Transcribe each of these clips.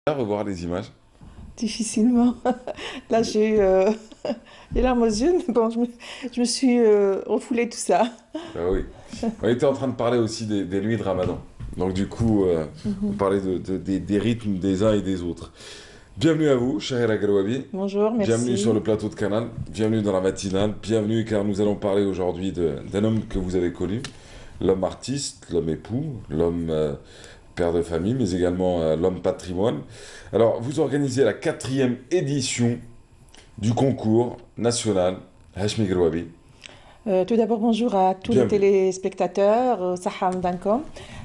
À revoir les images. Difficilement. Là, j'ai eu les larmes aux yeux, mais bon, je me suis refoulé tout ça. Ah oui. On était en train de parler aussi des nuits de Ramadan. Donc du coup, on Mhm. parlait des rythmes des uns et des autres. Bienvenue à vous, cher El Garouabi. Bonjour, Bienvenue sur merci. le plateau de Canal. Bienvenue dans la matinale. Bienvenue car nous allons parler aujourd'hui d'un homme que vous avez connu. L'homme artiste, l'homme époux, l'homme père de famille, mais également l'homme patrimoine. Alors, vous organisez la quatrième édition du concours national Hashmi Garouabi. Tout d'abord, bonjour à tous les Bienvenue. téléspectateurs, Saham Dankom.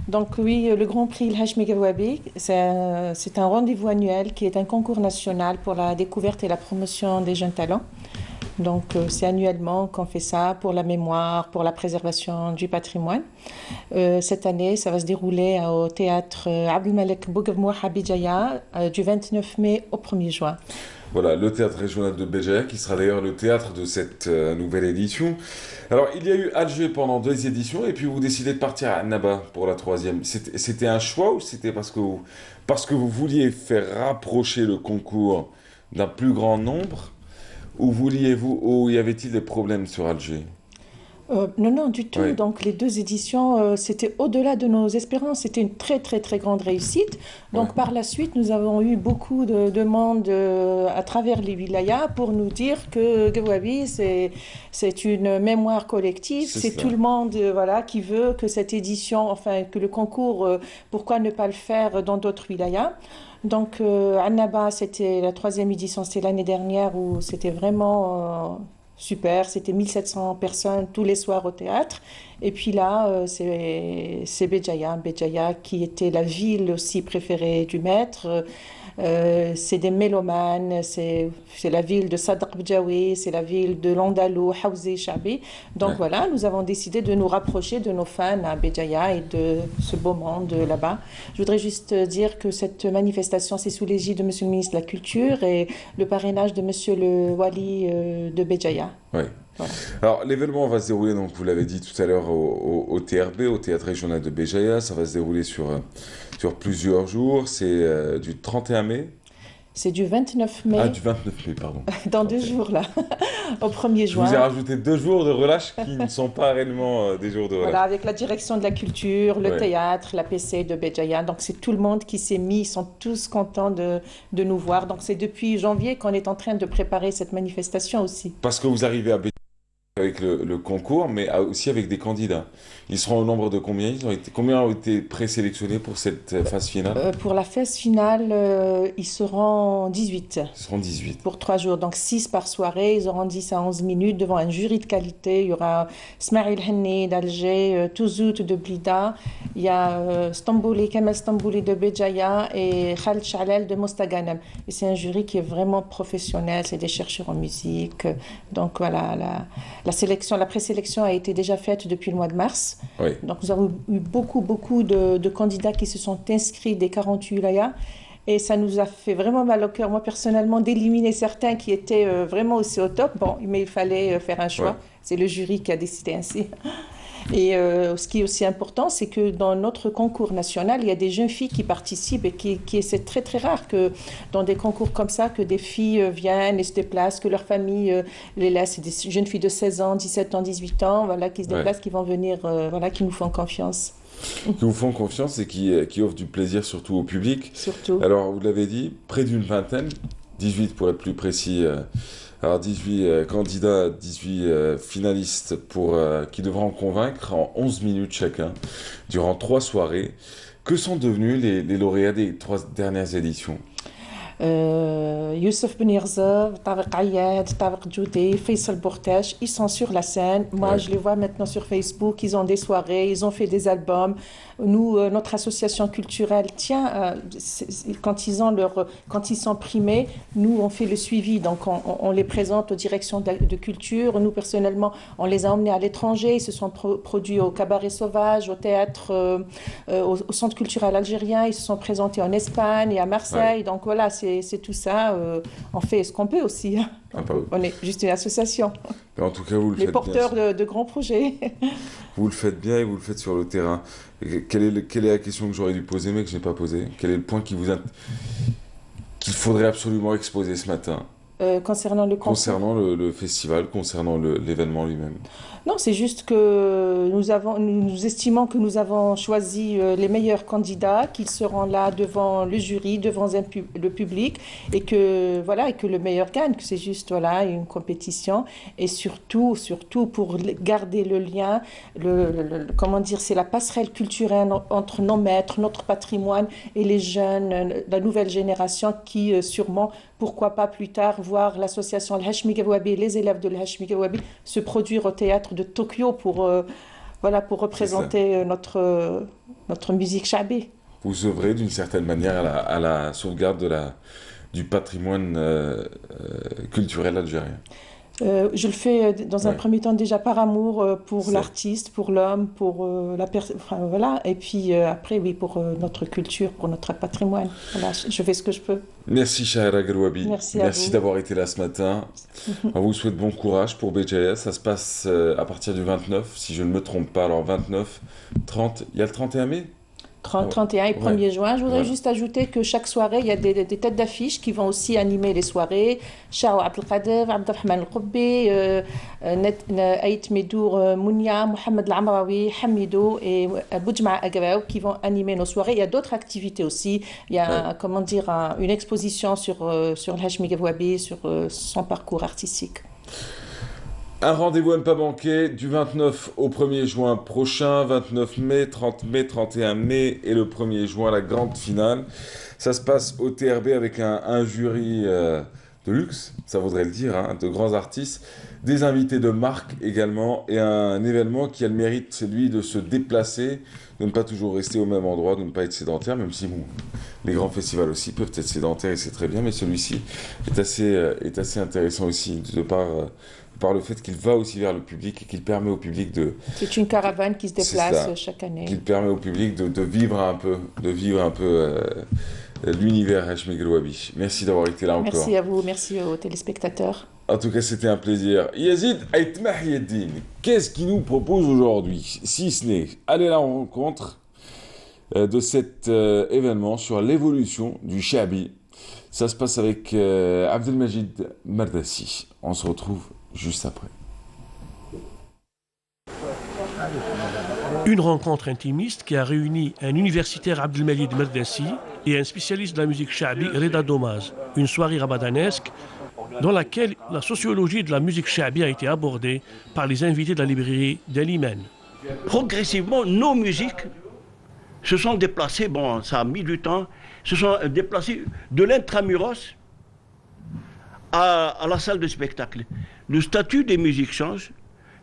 Donc oui, le Grand Prix El Hajj Megawabi, c'est un rendez-vous annuel qui est un concours national pour la découverte et la promotion des jeunes talents. Donc c'est annuellement qu'on fait ça pour la mémoire, pour la préservation du patrimoine. Cette année, ça va se dérouler au théâtre Abdelmalek Bouguemoua Habidjaya du 29 mai au 1er juin. Voilà, le théâtre régional de Béjaïa, qui sera d'ailleurs le théâtre de cette nouvelle édition. Alors, il y a eu Alger pendant deux éditions, et puis vous décidez de partir à Annaba pour la troisième. C'était un choix ou c'était parce que vous vouliez faire rapprocher le concours d'un plus grand nombre, ou vouliez-vous, ou y avait-il des problèmes sur Alger? Non, non, du tout. Oui, Donc, les deux éditions, c'était au-delà de nos espérances. C'était une très, très, très grande réussite. ouais, Donc, par la suite, nous avons eu beaucoup de demandes à travers les wilayas pour nous dire que Gawabi, c'est une mémoire collective. c'est C'est tout cela. le monde, voilà, qui veut que cette édition, enfin, que le concours, pourquoi ne pas le faire dans d'autres wilayas? Donc, Annaba, c'était la troisième édition, c'était l'année dernière où c'était vraiment super. C'était 1700 personnes tous les soirs au théâtre. Et puis là, c'est Béjaïa, Béjaïa qui était la ville aussi préférée du maître. C'est des mélomanes, c'est la ville de Sadr Bjawi, c'est la ville de l'Andalou, Haouzi, Chabi. Donc Ouais. voilà, nous avons décidé de nous rapprocher de nos fans à Béjaïa et de ce beau monde là-bas. Je voudrais juste dire que cette manifestation, c'est sous l'égide de Monsieur le ministre de la Culture et le parrainage de Monsieur le Wali de Béjaïa. Ouais. Voilà. Alors, l'événement va se dérouler, donc vous l'avez dit tout à l'heure, au TRB, au Théâtre Régional de Béjaïa. Ça va se dérouler sur plusieurs jours. C'est du 31 mai. C'est du 29 Ah, mai, du 29 mai, pardon. dans 31. 2 jours là, au 1er Je vous ai juin. rajouté deux jours de relâche qui ne sont pas réellement des jours de relâche. Voilà, avec la direction de la culture, le Ouais. théâtre, la PC de Béjaïa. Donc, c'est tout le monde qui s'est mis. Ils sont tous contents de nous voir. Donc, c'est depuis janvier qu'on est en train de préparer cette manifestation aussi. Parce que vous arrivez à Béjaïa avec le concours, mais aussi avec des candidats. Ils seront au nombre de combien? Combien ont été présélectionnés pour cette phase finale? Pour la phase finale, ils seront 18 Ils seront 18. pour 3 jours. Donc, 6 par soirée. Ils auront 10 à 11 minutes devant un jury de qualité. Il y aura Smaïl Henni d'Alger, Touzout de Blida. Il y a Stambouli, Kemal Stambouli de Béjaïa et Khaled Chalel de Mostaganem. Et c'est un jury qui est vraiment professionnel. C'est des chercheurs en musique. Donc, voilà, la sélection, la présélection a été déjà faite depuis le mois de mars. Oui. Donc, nous avons eu beaucoup, beaucoup de candidats qui se sont inscrits des 48 wilayas. Et ça nous a fait vraiment mal au cœur, moi personnellement, d'éliminer certains qui étaient vraiment aussi au top. Bon, mais il fallait faire un Ouais. choix. C'est le jury qui a décidé ainsi. Et ce qui est aussi important, c'est que dans notre concours national, il y a des jeunes filles qui participent et c'est très très rare que dans des concours comme ça, que des filles viennent et se déplacent, que leur famille les laisse. C'est des jeunes filles de 16 ans, 17 ans, 18 ans, voilà, qui se Ouais. déplacent, qui vont venir, voilà, qui nous font confiance, Qui vous font confiance et qui offrent du plaisir surtout au public. surtout. Alors, vous l'avez dit, près d'une vingtaine, 18 pour être plus précis. Alors, 18 candidats, 18 finalistes qui devront convaincre en 11 minutes chacun, durant trois soirées. Que sont devenus les lauréats des trois dernières éditions? Youssef Ben Yerza, Tariq Ayad, Tariq Djoudi, Faisal Bourtache, ils sont sur la scène. Moi, Ouais, je les vois maintenant sur Facebook. Ils ont des soirées, ils ont fait des albums. Nous, notre association culturelle, tiens, quand ils sont primés, nous, on fait le suivi. Donc, on les présente aux directions de culture. Nous, personnellement, on les a emmenés à l'étranger. Ils se sont produits au Cabaret Sauvage, au théâtre, au Centre culturel algérien. Ils se sont présentés en Espagne et à ouais. Marseille. Donc, voilà, c'est tout ça. On fait ce qu'on peut aussi. Ah, Donc, pas- on est juste une association, Mais en tout cas, vous le mais faites bien. porteurs de grands projets. Vous le faites bien et vous le faites sur le terrain. Et quelle est la question que j'aurais dû poser mais que je n'ai pas posée? Quel est le point qu'il faudrait absolument exposer ce matin, Concernant le concours. concernant le festival, concernant l'événement lui-même? Non, c'est juste que nous estimons que nous avons choisi les meilleurs candidats, qu'ils seront là devant le jury, devant le public, et que voilà, et que le meilleur gagne, que c'est juste voilà une compétition, et surtout pour garder le lien, comment dire, c'est la passerelle culturelle entre nos maîtres, notre patrimoine et les jeunes, la nouvelle génération qui sûrement, pourquoi pas plus tard, voir l'association Al-Hachmi Gawabi, les élèves de Al-Hachmi Gawabi se produire au théâtre de Tokyo voilà, pour représenter notre musique chabi. Vous œuvrez d'une certaine manière à la sauvegarde du patrimoine culturel algérien. Je le fais dans un Ouais. premier temps déjà par amour pour C'est- l'artiste, pour l'homme, pour la personne, enfin, voilà, et puis après oui pour notre culture, pour notre patrimoine. Voilà, je fais ce que je peux. Merci Shahira Garouabi. Merci à vous. D'avoir été là ce matin. On vous souhaite bon courage pour BJS. Ça se passe à partir du 29, si je ne me trompe pas. Alors 29, 30, il y a le 31 mai? 30, Ouais. 31 et 1er juin. Je voudrais Voilà. juste ajouter que chaque soirée, il y a des têtes d'affiche qui vont aussi animer les soirées. Chao Abdelkader, Abdelrahman El-Qobbi, Aït Medour Mounia, Mohamed Lamraoui, Hamidou et Boudjma Agabaou qui vont animer nos soirées. Il y a d'autres activités aussi. Il y a, comment dire, une exposition sur El Hachmi Gawabi, sur son parcours artistique. Un rendez-vous à ne pas manquer du 29 au 1er juin prochain, 29 mai, 30 mai, 31 mai et le 1er juin, la grande finale. Ça se passe au TRB avec un jury de luxe, ça vaudrait le dire, hein, de grands artistes, des invités de marque également et un événement qui a le mérite, c'est lui, de se déplacer, de ne pas toujours rester au même endroit, de ne pas être sédentaire, même si bon, les grands festivals aussi peuvent être sédentaires et c'est très bien, mais celui-ci est assez intéressant aussi par le fait qu'il va aussi vers le public et qu'il permet au public C'est une caravane qui se C'est ça. déplace chaque année. qu'il permet au public de vivre un peu, l'univers Hachmi Garouabi. Merci d'avoir été là encore. Merci à vous, merci aux téléspectateurs. En tout cas, c'était un plaisir. Yazid Aïtmah Yeddin, qu'est-ce qu'il nous propose aujourd'hui? Si ce n'est aller à la rencontre de cet événement sur l'évolution du Chabi. Ça se passe avec Abdelmajid Mardassi. On se retrouve juste après. Une rencontre intimiste qui a réuni un universitaire Abdelmajid Mardassi et un spécialiste de la musique chabi Reda Domaz. Une soirée rabadanesque dans laquelle la sociologie de la musique chabi a été abordée par les invités de la librairie d'El-Imen. Progressivement, nos musiques se sont déplacées, bon, ça a mis du temps, se sont déplacées de l'intramuros à la salle de spectacle. Le statut des musiques change,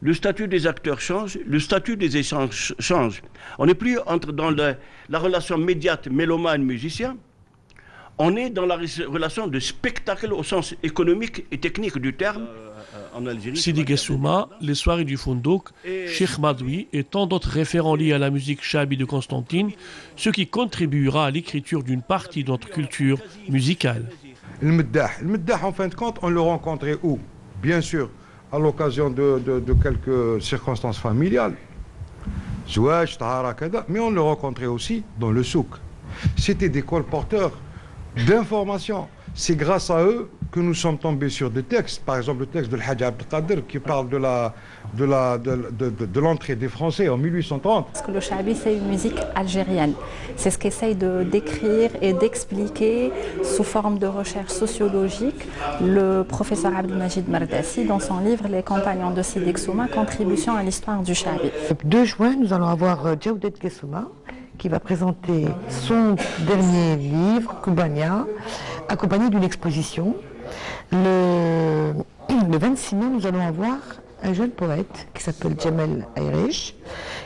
le statut des acteurs change, le statut des échanges change. On n'est plus dans la relation médiate mélomane-musicien, on est dans la relation de spectacle au sens économique et technique du terme. En Algérie, Sidi Gessouma, les soirées du Fondouk, Cheikh Madoui et tant d'autres référents liés à la musique chabi de Constantine, ce qui contribuera à l'écriture d'une partie de notre culture musicale. Le Meddah, en fin de compte, on le rencontrait où? Bien sûr, à l'occasion de quelques circonstances familiales. Zouaj, Tahara, Kada, mais on le rencontrait aussi dans le souk. C'était des colporteurs d'informations. C'est grâce à eux que nous sommes tombés sur des textes. Par exemple, le texte de l'Hadj Abdelkader qui parle de l'entrée des Français en 1830. Parce que le chabi, c'est une musique algérienne. C'est ce qu'essaye de décrire et d'expliquer sous forme de recherche sociologique le professeur Abdelmajid Mardassi dans son livre Les compagnons de Sidi Gessouma, contribution à l'histoire du chabi. Le 2 juin, nous allons avoir Djaoudet Gessouma qui va présenter son dernier livre, Koubania, accompagné d'une exposition. Le 26 mai, nous allons avoir un jeune poète qui s'appelle Jamel Ayrish,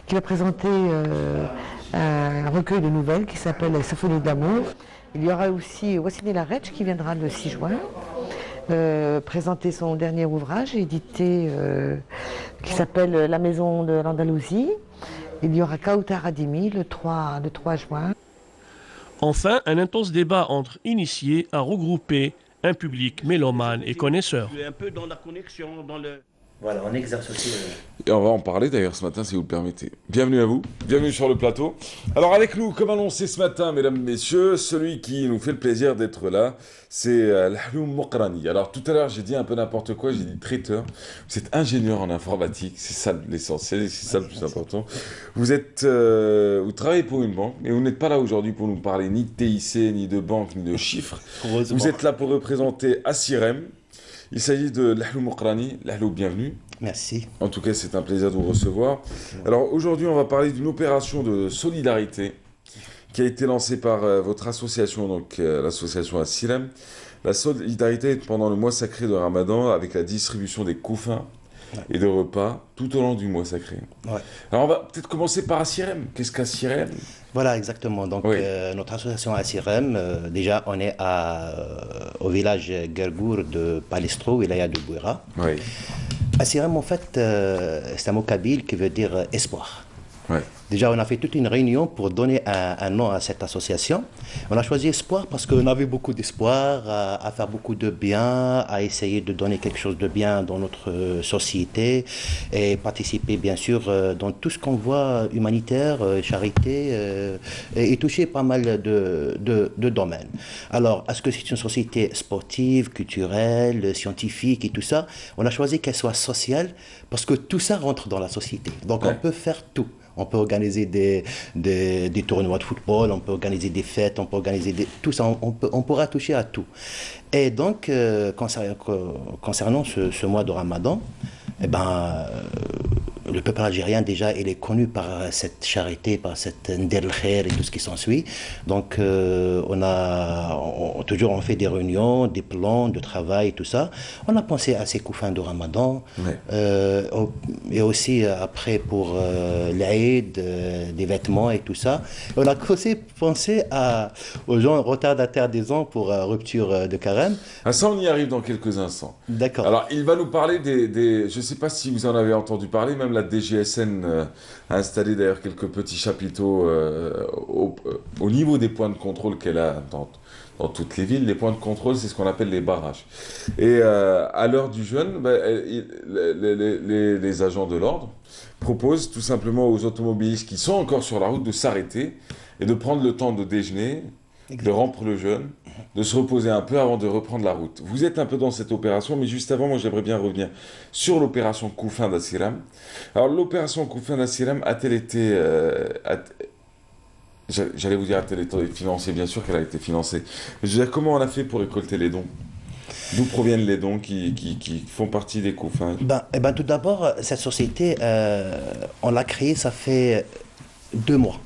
qui va présenter un recueil de nouvelles qui s'appelle La symphonie d'amour. Il y aura aussi Wassine Laretch qui viendra le 6 juin présenter son dernier ouvrage édité qui s'appelle La maison de l'Andalousie. Il y aura Kautar Adimi le 3 juin. Enfin, un intense débat entre initiés a regroupé un public mélomane et connaisseur. Un peu dans la connexion, dans le... Voilà, on exerce aussi. Et on va en parler d'ailleurs ce matin si vous le permettez. Bienvenue à vous, bienvenue sur le plateau. Alors avec nous, comme annoncé ce matin, mesdames, messieurs, celui qui nous fait le plaisir d'être là, c'est Lhloum Mokrani. Alors tout à l'heure j'ai dit un peu n'importe quoi, j'ai dit traiteur. Vous êtes ingénieur en informatique, c'est ça l'essentiel, c'est ça le plus important. Vous travaillez pour une banque, mais vous n'êtes pas là aujourd'hui pour nous parler ni de TIC, ni de banque, ni de chiffres. Vous êtes là pour représenter Assirem. Il s'agit de Lhloum Mokrani. Lhloum, bienvenue. Merci. En tout cas, c'est un plaisir de vous recevoir. Alors aujourd'hui, on va parler d'une opération de solidarité qui a été lancée par votre association, donc l'association Assirem. La solidarité pendant le mois sacré de Ramadan avec la distribution des couffins et de repas tout au long du mois sacré. Ouais. Alors on va peut-être commencer par Assirem. Qu'est-ce qu'Assirem? Voilà, exactement. Donc, Oui. notre association Assirem, déjà, on est au village Gergour de Palestro, wilaya de Bouira. Oui. Assirem, en fait, c'est un mot kabyle qui veut dire espoir. Ouais. Déjà, on a fait toute une réunion pour donner un nom à cette association. On a choisi Espoir parce qu'on avait beaucoup d'espoir à faire beaucoup de bien, à essayer de donner quelque chose de bien dans notre société et participer, bien sûr, dans tout ce qu'on voit humanitaire, charité, et toucher pas mal de domaines. Alors, est-ce que c'est une société sportive, culturelle, scientifique et tout ça? On a choisi qu'elle soit sociale parce que tout ça rentre dans la société. Donc, on peut faire tout. On peut organiser des tournois de football, on peut organiser des fêtes, on peut organiser tout ça, on pourra toucher à tout. Et donc, concernant ce mois de Ramadan, eh ben, le peuple algérien, déjà, il est connu par cette charité, par cette Nder el Khair et tout ce qui s'ensuit. Donc, toujours on fait des réunions, des plans de travail et tout ça. On a pensé à ces couffins de Ramadan. Ouais. Et aussi, après, pour l'Aïd, des vêtements et tout ça. On a aussi pensé aux gens retardataires des ans pour rupture de carême. Ah, ça, on y arrive dans quelques instants. D'accord. Alors, il va nous parler je ne sais pas si vous en avez entendu parler, même la DGSN a installé d'ailleurs quelques petits chapiteaux au niveau des points de contrôle qu'elle a dans toutes les villes. Les points de contrôle, c'est ce qu'on appelle les barrages. Et à l'heure du jeûne, les agents de l'ordre proposent tout simplement aux automobilistes qui sont encore sur la route de s'arrêter et de prendre le temps de déjeuner, de rompre le jeûne, de se reposer un peu avant de reprendre la route. Vous êtes un peu dans cette opération, mais juste avant, moi j'aimerais bien revenir sur l'opération Couffin d'Assirem. Alors l'opération Couffin d'Assirem a-t-elle été... J'allais vous dire a-t-elle été financée? Bien sûr qu'elle a été financée. Mais je veux dire, comment on a fait pour récolter les dons? D'où proviennent les dons qui font partie des couffins? Tout d'abord, cette société, on l'a créée, ça fait 2 mois.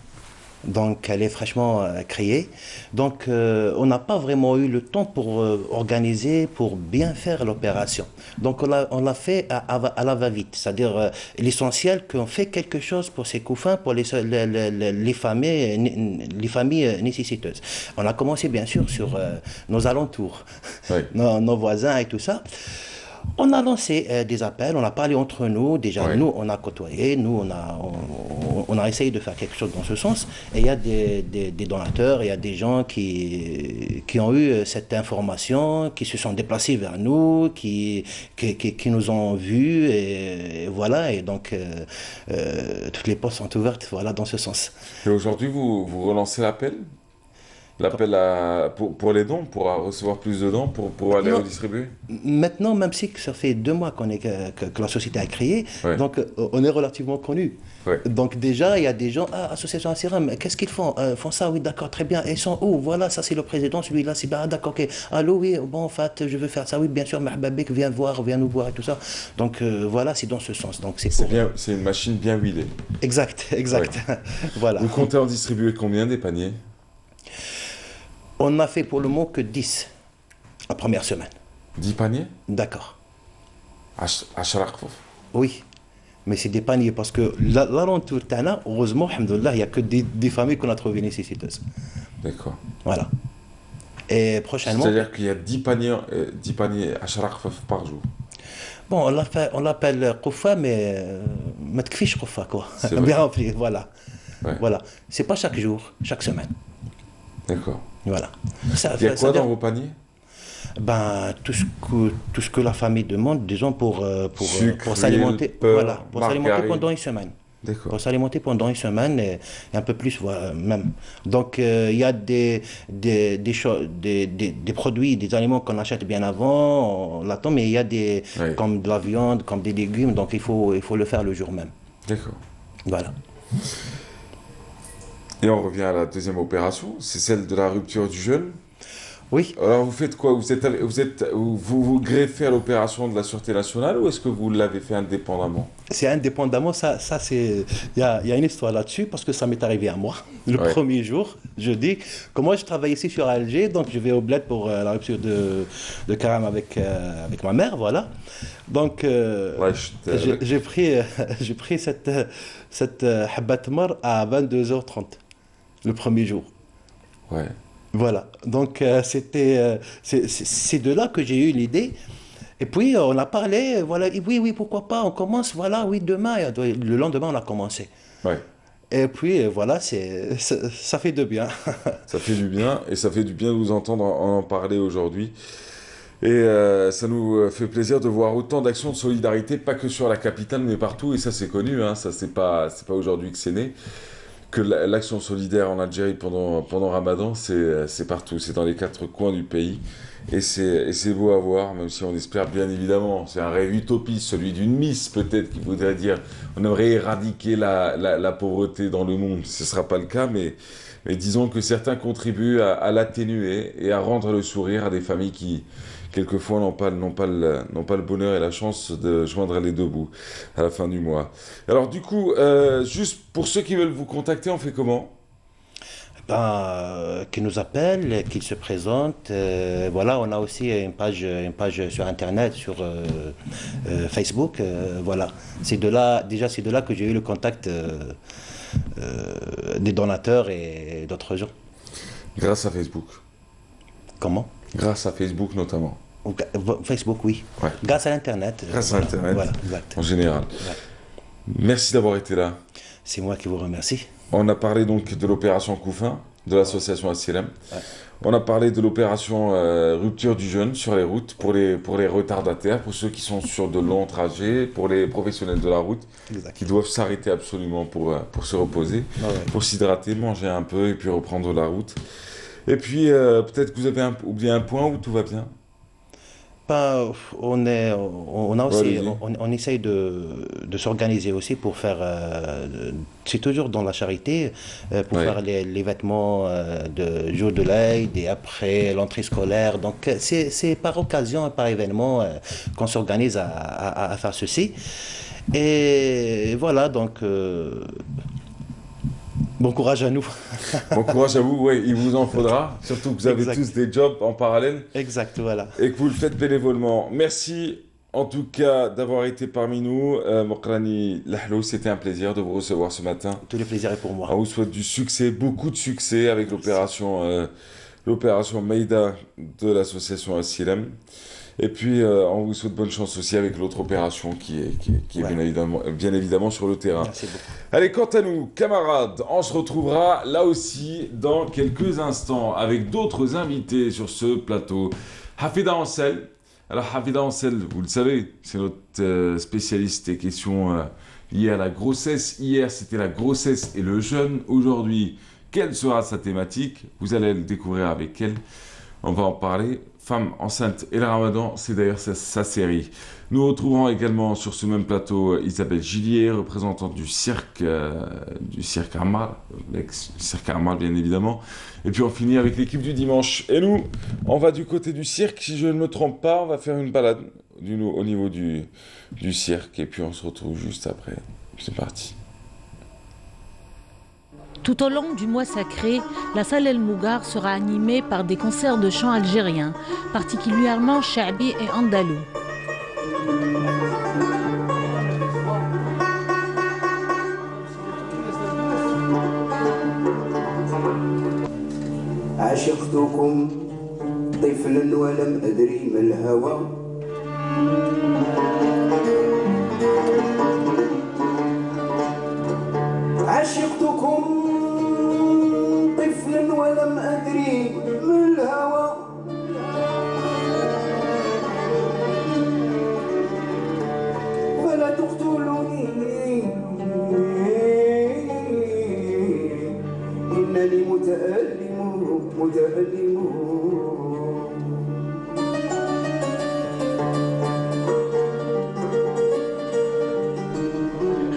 Donc, elle est fraîchement créée. Donc, on n'a pas vraiment eu le temps pour organiser, pour bien faire l'opération. Donc, on l'a fait à la va-vite. C'est-à-dire, l'essentiel qu'on fait quelque chose pour ces couffins, pour les familles nécessiteuses. On a commencé, bien sûr, sur nos alentours, oui. nos voisins et tout ça. On a lancé des appels, on a parlé entre nous, déjà oui. Nous on a côtoyé, nous on a essayé de faire quelque chose dans ce sens, et il y a des donateurs, il y a des gens qui ont eu cette information, qui se sont déplacés vers nous, qui nous ont vus, et voilà, et donc toutes les portes sont ouvertes, voilà, dans ce sens. Et aujourd'hui vous relancez l'appel? L'appel pour les dons, pour recevoir plus de dons, pour aller redistribuer? Maintenant, même si ça fait 2 mois que la société a créé, ouais. Donc on est relativement connu. Ouais. Donc déjà, il y a des gens, Association Assirem, qu'est-ce qu'ils font? Font ça, oui, d'accord, très bien. Et ils sont où? Voilà, ça c'est le président, celui-là, c'est d'accord, ok. Allô, oui, bon, en fait, je veux faire ça, oui, bien sûr, Mahbabek, viens nous voir et tout ça. Donc voilà, c'est dans ce sens. Donc c'est une machine bien huilée. Exact. Ouais. Voilà. Vous comptez en distribuer combien des paniers? On n'a fait pour le moment que 10 la première semaine. 10 paniers? D'accord. À Oui, mais c'est des paniers parce que l'alentour, heureusement, alhamdoulilah, il n'y a que des familles qu'on a trouvées nécessiteuses. D'accord. Voilà. Et prochainement... C'est-à-dire qu'il y a 10 paniers à par jour? Bon, on l'appelle Koufa, mais Matkfish Koufa, quoi. Bien rempli, voilà. Ouais. Voilà. C'est pas chaque jour, chaque semaine. D'accord. Voilà. Il y a quoi dans vos paniers? Ben, tout ce que la famille demande, disons, Sucre, pour s'alimenter, beurre, voilà, pour s'alimenter margarine. pendant une semaine. D'accord. Pour s'alimenter pendant une semaine et un peu plus, voilà, même. Donc, il y a des produits, des aliments qu'on achète bien avant, on l'attend, mais il y a Ouais. comme de la viande, comme des légumes, donc il faut le faire le jour même. D'accord. Voilà. Et on revient à la deuxième opération, c'est celle de la rupture du jeûne. Oui. Alors vous faites quoi? Vous greffez à l'opération de la Sûreté nationale ou est-ce que vous l'avez fait indépendamment? C'est indépendamment, ça c'est, il y a une histoire là-dessus parce que ça m'est arrivé à moi. Le Ouais. premier jour, je dis que moi je travaille ici sur Alger, donc je vais au bled pour la rupture de Karam avec ma mère, voilà. Donc Ouais, j'ai pris cette habbat tamar à 22h30 le premier jour. Ouais. Voilà, donc c'est de là que j'ai eu l'idée. Et puis on a parlé, voilà, et oui, pourquoi pas, on commence, voilà, oui, demain. Et le lendemain, on a commencé. Ouais. Et puis voilà, ça fait de bien. Ça fait du bien et ça fait du bien de vous entendre en parler aujourd'hui. Et ça nous fait plaisir de voir autant d'actions de solidarité, pas que sur la capitale, mais partout. Et ça, c'est connu, hein, ça, c'est pas aujourd'hui que c'est né. Que l'action solidaire en Algérie pendant Ramadan, c'est partout, c'est dans les quatre coins du pays. Et c'est beau à voir, même si on espère bien évidemment, c'est un rêve utopiste, celui d'une Miss peut-être, qui voudrait dire on aimerait éradiquer la pauvreté dans le monde. Ce ne sera pas le cas, mais disons que certains contribuent à l'atténuer et à rendre le sourire à des familles qui, quelquefois, n'ont pas le bonheur et la chance de joindre les deux bouts à la fin du mois. Alors du coup, juste pour ceux qui veulent vous contacter, on fait comment? Qui nous appelle, qu'il se présente. Voilà, on a aussi une page sur Internet, sur Facebook. Voilà, c'est de là que j'ai eu le contact des donateurs et d'autres gens. Grâce à Facebook. Comment? Grâce à Facebook notamment. Facebook, oui. Ouais. Grâce à l'Internet. Grâce à Internet, voilà, exact. en général. Ouais. Merci d'avoir été là. C'est moi qui vous remercie. On a parlé donc de l'opération Couffin, de l'association ACLM. Ouais. On a parlé de l'opération rupture du jeûne sur les routes pour les retardataires, pour ceux qui sont sur de longs trajets, pour les professionnels de la route Exact. qui doivent s'arrêter absolument pour se reposer, Ouais. pour s'hydrater, manger un peu et puis reprendre la route. Et puis peut-être que vous avez oublié un point où tout va bien. On a aussi, allez-y. on essaye de s'organiser aussi pour faire, c'est toujours dans la charité, pour Ouais. faire les vêtements de jour de l'Aïd et après l'entrée scolaire. Donc c'est par occasion, par événement qu'on s'organise à faire ceci. Et voilà, donc bon courage à nous. Bon courage à vous, ouais, il vous en faudra, surtout que vous avez Exact. tous des jobs en parallèle. Exact, voilà. Et que vous le faites bénévolement. Merci en tout cas d'avoir été parmi nous. Mokrani Lahlou, c'était un plaisir de vous recevoir ce matin. Tout le plaisir est pour moi. On vous souhaite du succès, beaucoup de succès avec l'opération Meïda de l'association Asylum. Et puis on vous souhaite bonne chance aussi avec l'autre opération qui est Ouais. bien évidemment sur le terrain. Merci beaucoup. Allez, quant à nous, camarades, on se retrouvera là aussi dans quelques instants avec d'autres invités sur ce plateau. Hafida Ansel. Alors, Hafida Ansel, vous le savez, c'est notre spécialiste des questions liées à la grossesse. Hier, c'était la grossesse et le jeûne. Aujourd'hui, quelle sera sa thématique? Vous allez le découvrir avec elle. On va en parler. Femme enceinte et le Ramadan, c'est d'ailleurs sa série. Nous retrouvons également sur ce même plateau Isabelle Gillier, représentante du cirque Armal, l'ex-cirque Armal bien évidemment. Et puis on finit avec l'équipe du dimanche. Et nous, on va du côté du cirque, si je ne me trompe pas, on va faire une balade au niveau du cirque. Et puis on se retrouve juste après. C'est parti. Tout au long du mois sacré, la salle El Mougar sera animée par des concerts de chants algériens, particulièrement Cha'bi et Andalou. عشقتكم طفلا ولم أدري ما الهوى عشقتكم طفلا ولم أدري ما الهوى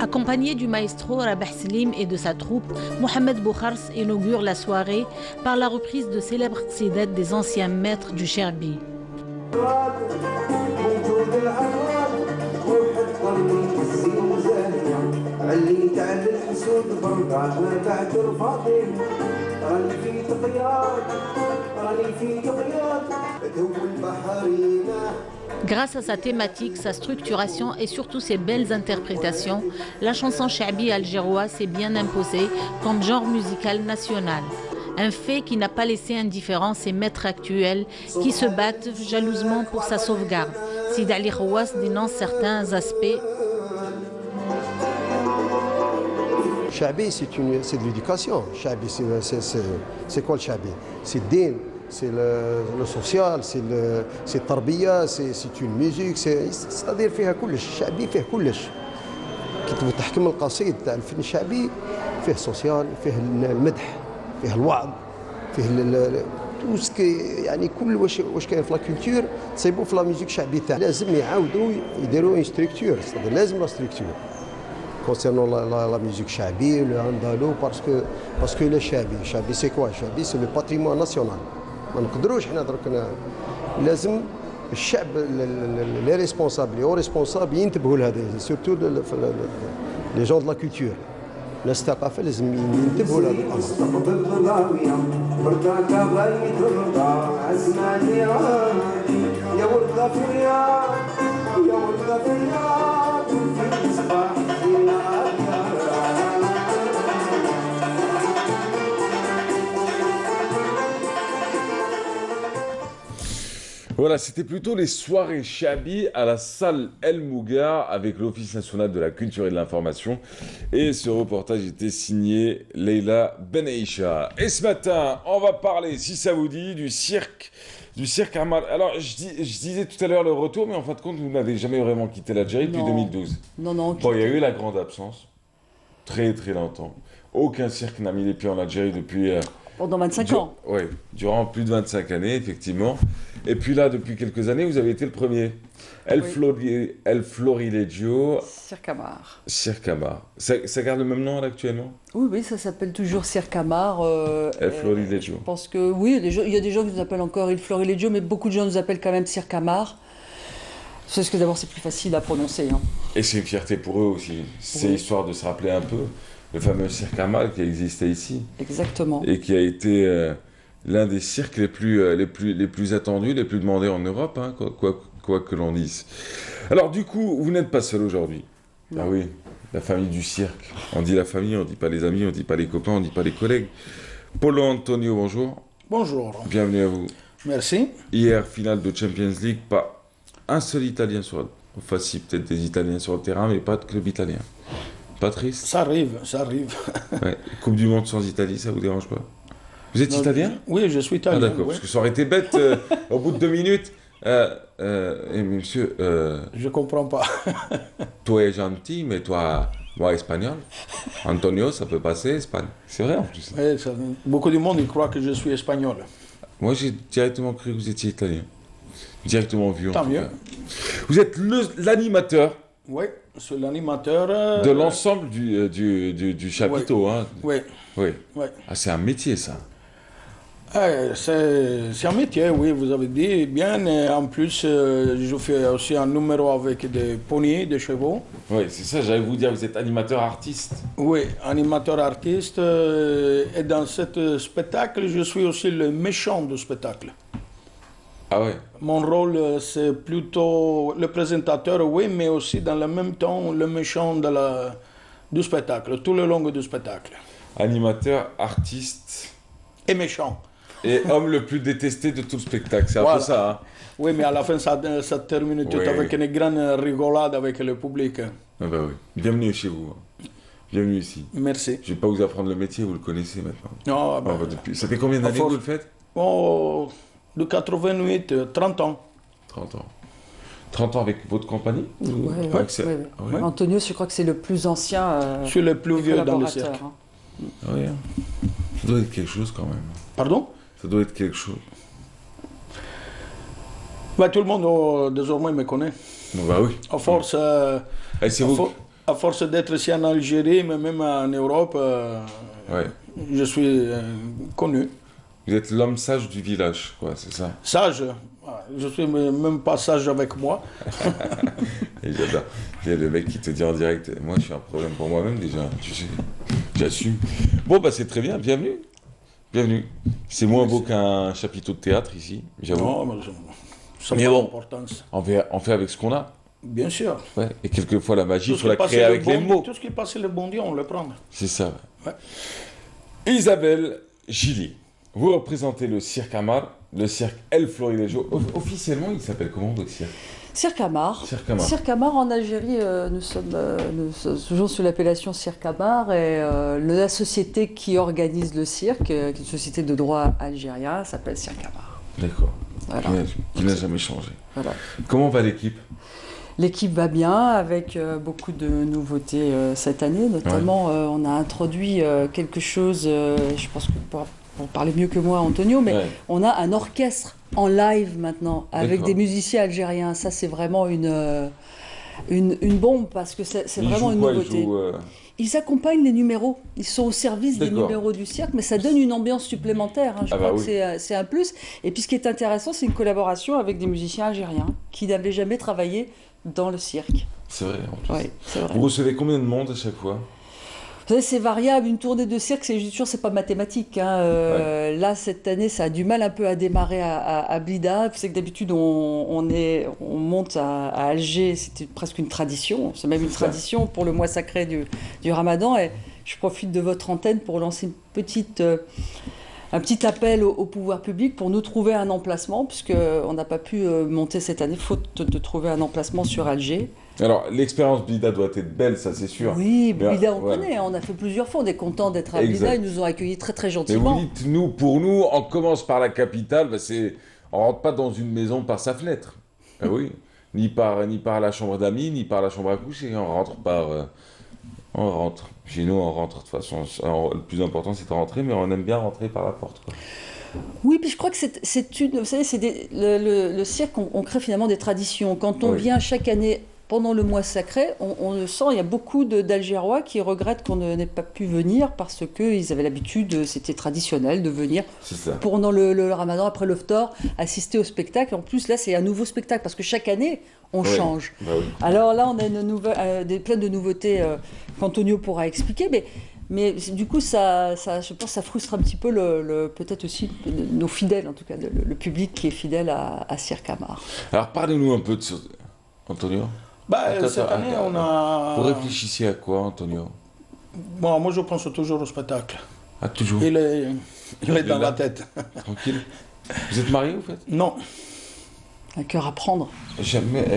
Accompagné du maestro Rabah Slim et de sa troupe, Mohamed Boukhars inaugure la soirée par la reprise de célèbres qsidat des anciens maîtres du Cherbi. Grâce à sa thématique, sa structuration et surtout ses belles interprétations, la chanson Cha'bi algéroise s'est bien imposée comme genre musical national. Un fait qui n'a pas laissé indifférent ses maîtres actuels qui se battent jalousement pour sa sauvegarde. Sid Ali Khawass dénonce certains aspects. Cha'bi, c'est de l'éducation. Cha'bi, c'est quoi le Cha'bi? C'est din. C'est le social, c'est le tarbiya, c'est une musique, c'est-à-dire فيها كلش الشعبي فيه كلش كي تبغي تحكم القصيد تاع الفن الشعبي فيه سوسيال فيه المدح فيه الوعظ فيه توسكي يعني كل واش كاين في لا كولتور تصيبوا في لا ميوزيك الشعبي تاعنا لازم يعاودوا يديروا اون ستركتور لازم لا ستركتور concernant la musique chabi, le andalou parce que le chabi c'est quoi? Chabi c'est le patrimoine national. ما نقدروش حنا درك لازم الشعب لي ريسبونسابل لي او ريسبونسابل ينتبهوا لهذا سورتو لي جون دو لا كولتور الناس الثقافه لازم ينتبهوا لهذا Voilà, c'était plutôt les soirées Cha'bi à la salle El Mougar avec l'Office national de la culture et de l'information. Et ce reportage était signé Leila Benaïcha. Et ce matin, on va parler, si ça vous dit, du cirque Amal. Alors, je disais tout à l'heure le retour, mais en fin de compte, vous n'avez jamais vraiment quitté l'Algérie depuis 2012. Non. Bon, il y a eu la grande absence, très très longtemps. Aucun cirque n'a mis les pieds en Algérie depuis... Pendant 25 ans. Oui, durant plus de 25 années, effectivement. Et puis là, depuis quelques années, vous avez été le premier. El Florilegio. Cirque Amar. Cirque Amar. Ça garde le même nom là, actuellement? Oui, ça s'appelle toujours Cirque Amar. El Florilegio. Je pense que oui, il y a des gens qui nous appellent encore El Florilegio, mais beaucoup de gens nous appellent quand même Cirque Amar. Parce que d'abord, c'est plus facile à prononcer. Hein. Et c'est une fierté pour eux aussi. C'est histoire de se rappeler un peu le fameux Cirque Amal qui existait ici. Exactement. Et qui a été l'un des cirques les plus attendus, les plus demandés en Europe, hein, quoi que l'on dise. Alors du coup, vous n'êtes pas seul aujourd'hui. Ah oui, la famille du cirque. On dit la famille, on ne dit pas les amis, on ne dit pas les copains, on ne dit pas les collègues. Paulo Antonio, bonjour. Bonjour. Bienvenue à vous. Merci. Hier, finale de Champions League, pas un seul Italien sur... Enfin si, peut-être des Italiens sur le terrain, mais pas de club italien. Pas triste? Ça arrive. Ouais. Coupe du Monde sans Italie, ça vous dérange pas? Vous êtes italien? Oui, je suis italien. Ah d'accord, parce que ça aurait été bête, au bout de 2 minutes. Monsieur... Je comprends pas. Toi es gentil, mais moi espagnol. Antonio, ça peut passer, Espagne. C'est vrai en plus. Oui, beaucoup de monde croit que je suis espagnol. Moi, j'ai directement cru que vous étiez italien. Directement vu. Tant mieux. Vous êtes l'animateur. Oui, je suis l'animateur. De l'ensemble du chapiteau. Oui. Hein. Oui. Ah, c'est un métier, ça. C'est un métier, oui, vous avez dit bien. Et en plus, je fais aussi un numéro avec des poneys, des chevaux. Oui, c'est ça, j'allais vous dire, vous êtes animateur artiste. Oui, animateur artiste. Et dans ce spectacle, je suis aussi le méchant du spectacle. Ah ouais. Mon rôle, c'est plutôt le présentateur, oui, mais aussi dans le même temps, le méchant du spectacle, tout le long du spectacle. Animateur, artiste... Et méchant. Et homme le plus détesté de tout le spectacle, c'est un peu ça. Hein. Oui, mais à la fin, ça termine tout avec une grande rigolade avec le public. Ah bah oui. Bienvenue chez vous. Bienvenue ici. Merci. Je ne vais pas vous apprendre le métier, vous le connaissez maintenant. Non, bah, ça fait combien d'années que vous le faites? De 88, 30 ans. 30 ans. 30 ans avec votre compagnie? Oui. Antonio, je crois que c'est le plus ancien. Je suis le plus vieux dans le cirque. Oui. Ça doit être quelque chose quand même. Pardon? Ça doit être quelque chose. Bah, tout le monde désormais me connaît. Bah oui. À force, à force d'être ici en Algérie, mais même en Europe, ouais. Je suis connu. Vous êtes l'homme sage du village, quoi, c'est ça? Sage? Je suis même pas sage avec moi. Et j'adore. Il y a le mec qui te dit en direct, moi je suis un problème pour moi-même déjà, tu sais. J'assume. Bon, bah c'est très bien, bienvenue. Bienvenue. C'est moins beau qu'un chapiteau de théâtre ici, j'avoue. Non, mais ça n'a mais pas bon, d'importance. on fait avec ce qu'on a. Bien sûr. Ouais. Et quelquefois la magie, il faut la créer avec les mots. Tout ce qui passe le bon Dieu, on le prend. C'est ça. Ouais. Isabelle Gilly, vous représentez le cirque Amar, le cirque El Florilejo. Officiellement, il s'appelle comment votre cirque? Cirque Amar. Cirque Amar en Algérie, nous sommes toujours sous l'appellation Cirque Amar et la société qui organise le cirque, qui est une société de droit algérien, s'appelle Cirque Amar. D'accord. Voilà. Qui n'a jamais changé. Voilà. Comment va l'équipe? L'équipe va bien, avec beaucoup de nouveautés cette année. Notamment, on a introduit quelque chose, je pense que pour parler mieux que moi, Antonio, mais on a un orchestre en live maintenant, avec des musiciens algériens. Ça, c'est vraiment une bombe, parce que c'est vraiment une nouveauté. Ils accompagnent les numéros, ils sont au service des numéros du cirque, mais ça donne une ambiance supplémentaire, hein. Je crois que c'est un plus. Et puis ce qui est intéressant, c'est une collaboration avec des musiciens algériens qui n'avaient jamais travaillé dans le cirque. C'est vrai, en plus. Oui, c'est vrai. Vous recevez combien de monde à chaque fois? Vous savez, c'est variable. Une tournée de cirque, c'est pas mathématique, hein. Là, cette année, ça a du mal un peu à démarrer à Blida. C'est que d'habitude, on monte à Alger. C'était presque une tradition. C'est même une tradition pour le mois sacré du Ramadan. Et je profite de votre antenne pour lancer un petit appel au pouvoir public pour nous trouver un emplacement, puisqu'on n'a pas pu monter cette année, faute de trouver un emplacement sur Alger. Alors, l'expérience Blida doit être belle, ça c'est sûr. Oui, Blida, on connaît, on a fait plusieurs fois, on est content d'être à Blida, ils nous ont accueillis très très gentiment. Mais vous dites, pour nous, on commence par la capitale, on rentre pas dans une maison par sa fenêtre. Ah oui, ni par la chambre d'amis, ni par la chambre à coucher, on rentre on rentre. Chez nous, on rentre de toute façon. Le plus important, c'est de rentrer, mais on aime bien rentrer par la porte, quoi. Oui, puis je crois que vous savez, le cirque, on crée finalement des traditions. Quand on vient chaque année pendant le mois sacré, on le sent, il y a beaucoup d'Algérois qui regrettent qu'on n'ait pas pu venir parce qu'ils avaient l'habitude, c'était traditionnel de venir pendant le Ramadan, après l'Iftar, assister au spectacle. En plus, là, c'est un nouveau spectacle parce que chaque année, on change. Bah oui. Alors là, on a plein de nouveautés qu'Antonio pourra expliquer, mais du coup, je pense que ça frustre un petit peu peut-être aussi nos fidèles, en tout cas, le public qui est fidèle à Cirque Amar. Alors, parlez-nous un peu de Antonio. Cette année, on a... Vous réfléchissez à quoi, Antonio? Bon, moi, je pense toujours au spectacle. Ah, toujours? Il est dans la tête. Tranquille. Vous êtes marié, en fait? Non. Un cœur à prendre. Jamais.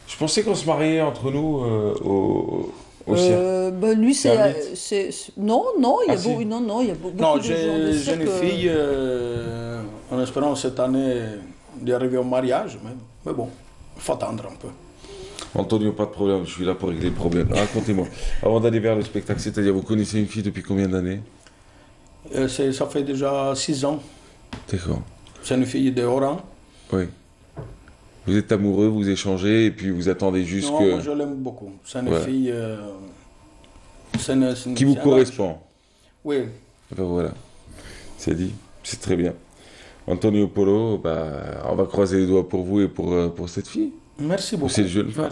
Je pensais qu'on se mariait entre nous au cirque. Lui, non, il y a beaucoup, il y a beaucoup de gens de cirque. J'ai une fille, en espérant cette année d'y arriver au mariage, mais bon, il faut attendre un peu. Antonio, pas de problème, je suis là pour régler le problème. Racontez-moi, avant d'aller vers le spectacle, c'est-à-dire vous connaissez une fille depuis combien d'années? Ça fait déjà 6 ans. D'accord. C'est une fille de Oran. Oui. Vous êtes amoureux, vous échangez, et puis vous attendez juste non, que... moi je l'aime beaucoup. C'est une fille... qui vous correspond. Oui. Ben voilà, c'est dit, c'est très bien. Antonio Polo, on va croiser les doigts pour vous et pour cette fille. Merci beaucoup. Pour cette jeune femme.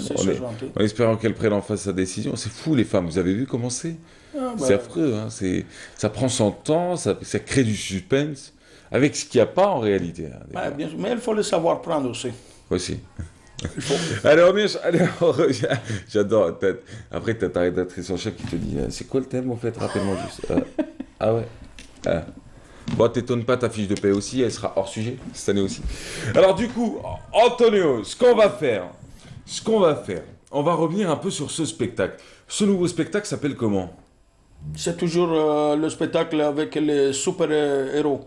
En espérant qu'elle prenne en face sa décision. C'est fou les femmes, vous avez vu comment c'est? C'est affreux, hein. Ça prend son temps, ça crée du suspense, avec ce qu'il n'y a pas en réalité. Hein, bien sûr, mais il faut le savoir prendre aussi. Aussi. Alors, j'adore. Après, tu as ta rédactrice en chef qui te dit c'est quoi le thème en fait? Rappelle-moi juste. Ah ouais. Bon, t'étonne pas, ta fiche de paie aussi, elle sera hors sujet cette année aussi. Alors du coup, Antonio, ce qu'on va faire, on va revenir un peu sur ce spectacle. Ce nouveau spectacle s'appelle comment? C'est toujours le spectacle avec les super-héros.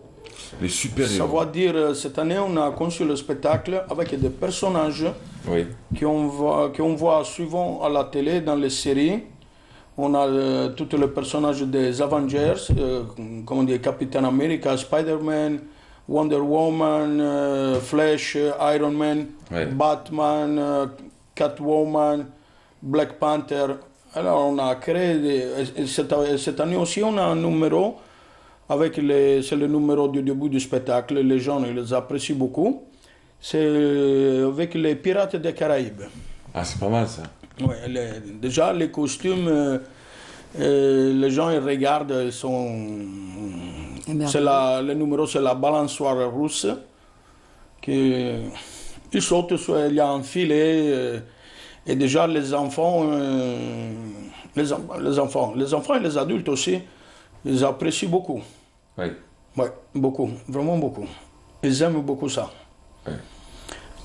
Les super-héros. Ça veut dire, cette année, on a conçu le spectacle avec des personnages qu'on voit souvent à la télé, dans les séries, On a tous les personnages des Avengers, comme on dit, Captain America, Spider-Man, Wonder Woman, Flash, Iron Man, Batman, Catwoman, Black Panther. Alors on a créé, cette année aussi on a un numéro, c'est le numéro du début du spectacle, les gens ils les apprécient beaucoup. C'est avec les Pirates des Caraïbes. Ah c'est pas mal ça. Ouais, déjà les costumes, les gens ils regardent, ils sont... le numéro c'est la balançoire russe. Ils sautent, il y a un filet, et déjà les enfants et les adultes aussi, ils apprécient beaucoup. Oui. Ouais, beaucoup, vraiment beaucoup. Ils aiment beaucoup ça. Oui.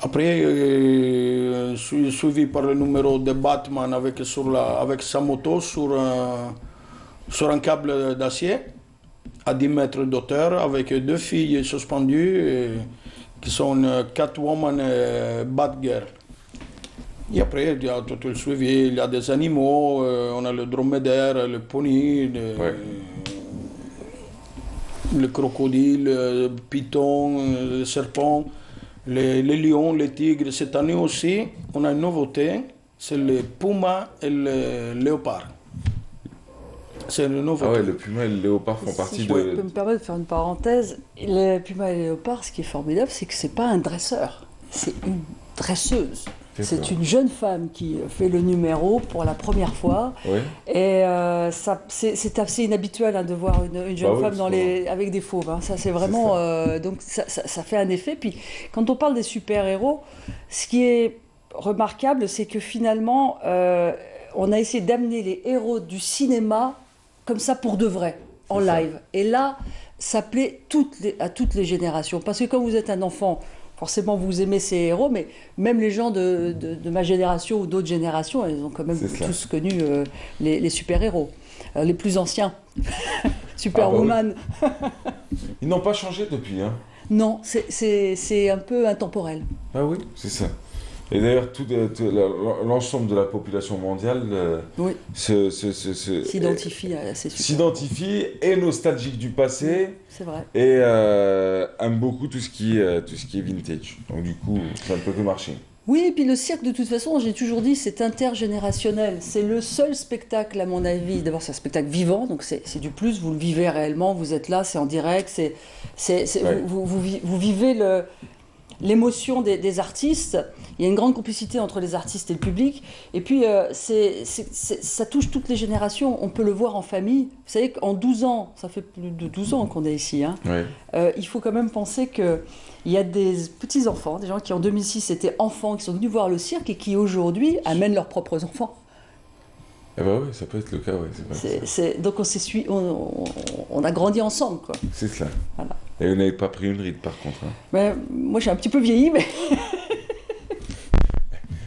Après, je suis suivi par le numéro de Batman avec sa moto sur un câble d'acier à 10 mètres d'auteur avec deux filles suspendues qui sont Catwoman et Batgirl. Et après, il y a tout le suivi, il y a des animaux, on a le dromadaire, le pony, le crocodile, le python, le serpent. Les lions, les tigres. Cette année aussi, on a une nouveauté, c'est le puma et le léopard. C'est une nouveauté. Ah ouais, le puma et le léopard font partie de... Je peux me permettre de faire une parenthèse. Le puma et le léopard, ce qui est formidable, c'est que c'est pas un dresseur, c'est une dresseuse. C'est une jeune femme qui fait le numéro pour la première fois. Oui. Et c'est assez inhabituel de voir une jeune femme avec des fauves. Hein. Ça, c'est vraiment... donc ça fait un effet. Puis quand on parle des super-héros, ce qui est remarquable, c'est que finalement, on a essayé d'amener les héros du cinéma comme ça pour de vrai, en live. Et là, ça plaît à toutes les générations. Parce que quand vous êtes un enfant... Forcément, vous aimez ces héros, mais même les gens de ma génération ou d'autres générations, ils ont quand même tous connu les super-héros. Les plus anciens. Superwoman. Ah bah oui. Ils n'ont pas changé depuis, hein? Non, c'est un peu intemporel. Ah oui, c'est ça. Et d'ailleurs, l'ensemble de la population mondiale s'identifie à ces super-héros. S'identifie, est nostalgique du passé. C'est vrai. Et aime beaucoup tout ce qui est vintage. Donc du coup, ça ne peut que marcher. Oui, et puis le cirque, de toute façon, j'ai toujours dit, c'est intergénérationnel. C'est le seul spectacle, à mon avis. D'abord, c'est un spectacle vivant, donc c'est du plus. Vous le vivez réellement, vous êtes là, c'est en direct. Vous vivez l'émotion des artistes. Il y a une grande complicité entre les artistes et le public. Et puis, ça touche toutes les générations. On peut le voir en famille. Vous savez qu'en 12 ans, ça fait plus de 12 ans qu'on est ici, hein, il faut quand même penser qu'il y a des petits-enfants, des gens qui en 2006 étaient enfants, qui sont venus voir le cirque et qui aujourd'hui amènent leurs propres enfants. Eh ben oui, ça peut être le cas, oui. Donc on a grandi ensemble, quoi. C'est cela. Voilà. Et vous n'avez pas pris une ride, par contre. Hein. Ben, moi, j'ai un petit peu vieilli, mais...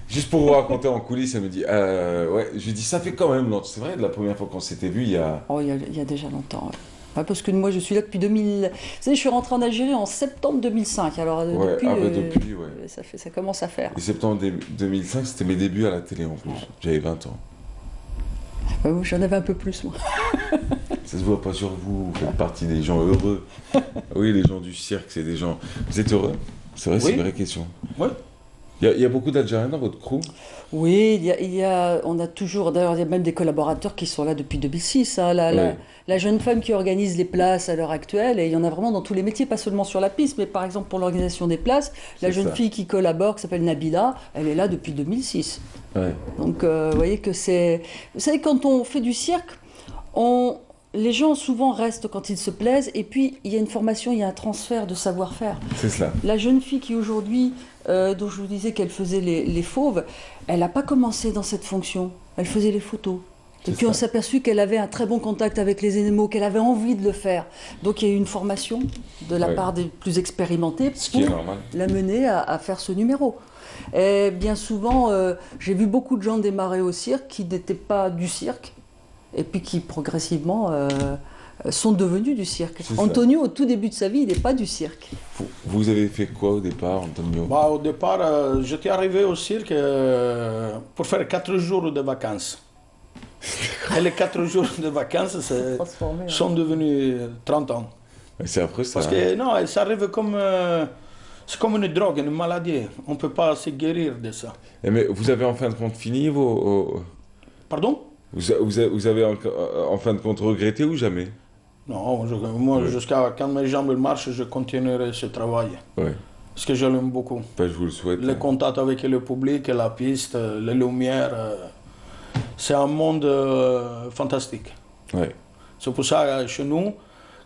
Juste pour vous raconter en coulisses, elle me dit, je lui dis, ça fait quand même longtemps. C'est vrai, de la première fois qu'on s'était vu, il y a... Oh, il y a déjà longtemps, ouais. Parce que moi, je suis là depuis 2000... Vous savez, je suis rentrée en Algérie en septembre 2005. Alors, depuis, ça commence à faire. Et septembre 2005, c'était mes débuts à la télé, en plus. J'avais 20 ans. J'en avais un peu plus, moi. Ça se voit pas sur vous, vous faites partie des gens heureux. Oui, les gens du cirque, c'est des gens... Vous êtes heureux? C'est vrai, c'est une vraie question. Oui. Il y a beaucoup d'Algériens dans votre crew? Oui, on a toujours... D'ailleurs, il y a même des collaborateurs qui sont là depuis 2006. Hein, la jeune femme qui organise les places à l'heure actuelle, et il y en a vraiment dans tous les métiers, pas seulement sur la piste, mais par exemple pour l'organisation des places, la jeune fille qui collabore, qui s'appelle Nabila, elle est là depuis 2006. Ouais. Donc, vous voyez que c'est... Vous savez, quand on fait du cirque, les gens souvent restent quand ils se plaisent, et puis il y a une formation, il y a un transfert de savoir-faire. C'est cela. La jeune fille qui aujourd'hui, dont je vous disais qu'elle faisait les fauves, elle n'a pas commencé dans cette fonction, elle faisait les photos. Et puis on s'est aperçu qu'elle avait un très bon contact avec les animaux, qu'elle avait envie de le faire. Donc il y a eu une formation de la part des plus expérimentés pour la mener à faire ce numéro. Et bien souvent, j'ai vu beaucoup de gens démarrer au cirque qui n'étaient pas du cirque, et puis qui progressivement sont devenus du cirque. Antonio, au tout début de sa vie, il n'est pas du cirque. Vous avez fait quoi au départ, Antonio? Au départ, j'étais arrivé au cirque pour faire 4 jours de vacances. Et les 4 jours de vacances sont devenus 30 ans. C'est affreux ça. Parce que non, ça arrive comme... c'est comme une drogue, une maladie. On ne peut pas se guérir de ça. Mais vous avez en fin de compte fini vos... Pardon? Vous avez en fin de compte regretté ou jamais? Non, moi jusqu'à quand mes jambes marchent, je continuerai ce travail. Ouais. Parce que je l'aime beaucoup. Ben, je vous le souhaite. Le contact avec le public, la piste, les lumières, c'est un monde fantastique. Ouais. C'est pour ça, chez nous,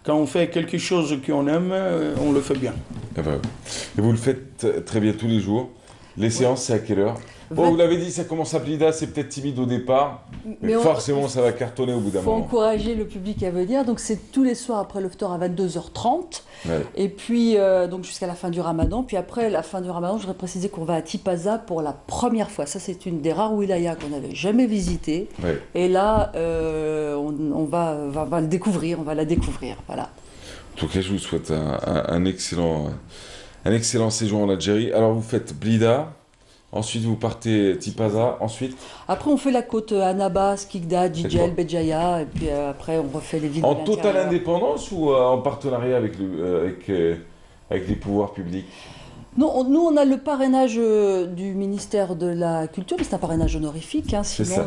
quand on fait quelque chose qu'on aime, on le fait bien. Et vous le faites très bien tous les jours. Les séances, c'est à quelle heure? Bon, vous l'avez dit, ça commence à Blida, c'est peut-être timide au départ, mais forcément ça va cartonner au bout d'un moment. Il faut encourager le public à venir, donc c'est tous les soirs après le ftour à 22h30, ouais. Et puis donc jusqu'à la fin du ramadan, puis après la fin du ramadan, je voudrais préciser qu'on va à Tipaza pour la première fois. Ça c'est une des rares wilayas qu'on n'avait jamais visitées, ouais. Et là on va le découvrir, on va la découvrir, voilà. En tout cas, je vous souhaite un excellent séjour en Algérie. Alors vous faites Blida. Ensuite, vous partez Tipaza, ensuite? Après, on fait la côte Annaba, Skikda, Djidjel, Béjaïa, et puis après, on refait les villes. En totale indépendance ou en partenariat avec les pouvoirs publics? Non, nous, on a le parrainage du ministère de la Culture, mais c'est un parrainage honorifique. Hein, sinon,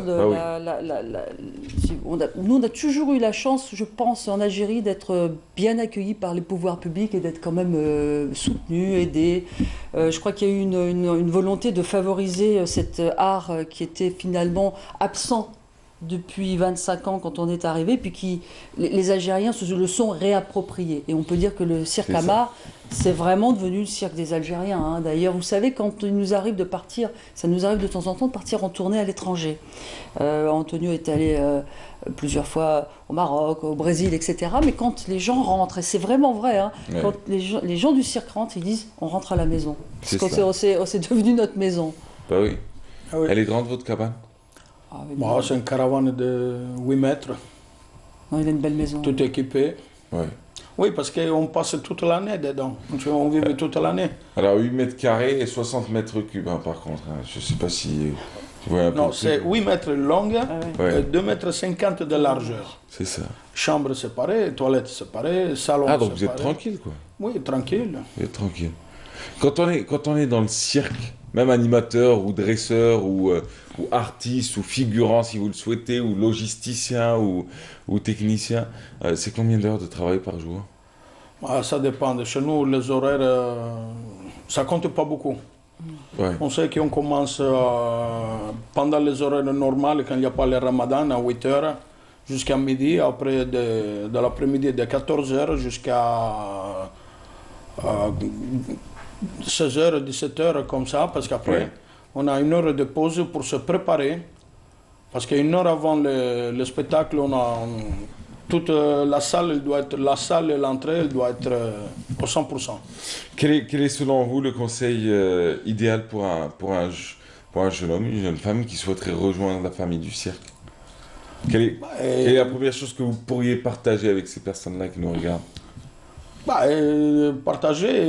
nous, on a toujours eu la chance, je pense, en Algérie, d'être bien accueillis par les pouvoirs publics et d'être quand même soutenus, aidés. Je crois qu'il y a eu une volonté de favoriser cet art qui était finalement absent depuis 25 ans quand on est arrivé, puis les Algériens se le sont réappropriés. Et on peut dire que le cirque Amar, c'est vraiment devenu le cirque des Algériens. Hein. D'ailleurs, vous savez, quand il nous arrive de partir, ça nous arrive de temps en temps de partir en tournée à l'étranger. Antonio est allé plusieurs fois au Maroc, au Brésil, etc. Mais quand les gens rentrent, et c'est vraiment vrai, hein, ouais. Quand les gens du cirque rentrent, ils disent on rentre à la maison. Parce que c'est devenu notre maison. Bah oui. Ah oui. Elle est grande, votre cabane? Bon, c'est une caravane de 8 mètres. Non, il a une belle maison. Tout équipé. Ouais. Oui, parce qu'on passe toute l'année dedans. On vit toute l'année. Alors 8 mètres carrés et 60 mètres cubes, hein, par contre. Hein. Je ne sais pas si... Non, c'est 8 mètres longue et 2 mètres 50 de largeur. C'est ça. Chambre séparée, toilette séparée, salon séparé. Ah, donc vous êtes tranquille, quoi. Oui, tranquille. Vous êtes tranquille. Quand on est dans le cirque, même animateur ou dresseur ou artiste ou figurant si vous le souhaitez, ou logisticien ou technicien, c'est combien d'heures de travail par jour? Ça dépend. Chez nous, les horaires, ça compte pas beaucoup. Ouais. On sait qu'on commence pendant les horaires normales, quand il n'y a pas le ramadan, à 8 h jusqu'à midi, après de l'après-midi de 14 h jusqu'à 16 h, 17 h, comme ça, parce qu'après, on a une heure de pause pour se préparer. Parce qu'une heure avant le spectacle, on a toute la salle, la salle et l'entrée, elle doit être au 100%. Quel est selon vous le conseil idéal pour un jeune homme, une jeune femme qui souhaiterait rejoindre la famille du cirque? Quelle est la première chose que vous pourriez partager avec ces personnes-là qui nous regardent? Partager,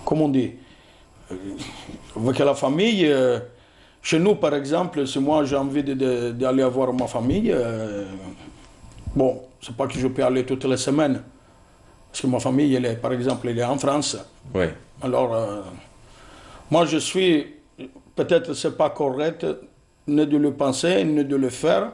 comme on dit, avec la famille. Chez nous, par exemple, si moi j'ai envie d'aller voir ma famille, bon, c'est pas que je peux aller toutes les semaines, parce que ma famille, par exemple, elle est en France. Ouais. Alors, moi je suis, peut-être c'est pas correct, ni de le penser, ni de le faire,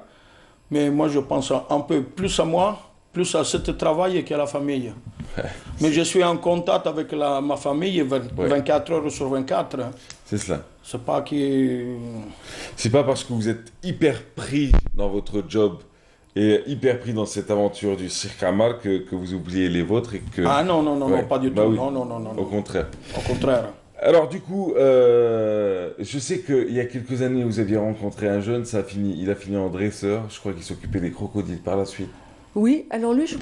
mais moi je pense un peu plus à moi, plus à ce travail qu'à la famille. Ouais. Mais je suis en contact avec ma famille 24 heures sur 24. C'est cela. C'est pas qui... C'est pas parce que vous êtes hyper pris dans votre job et hyper pris dans cette aventure du cirque Amar que vous oubliez les vôtres et que... Ah non, pas du tout. Oui. Non. Au contraire. Au contraire. Alors du coup, je sais qu'il y a quelques années, vous aviez rencontré un jeune, il a fini en dresseur, je crois qu'il s'occupait des crocodiles par la suite. Oui, alors lui, je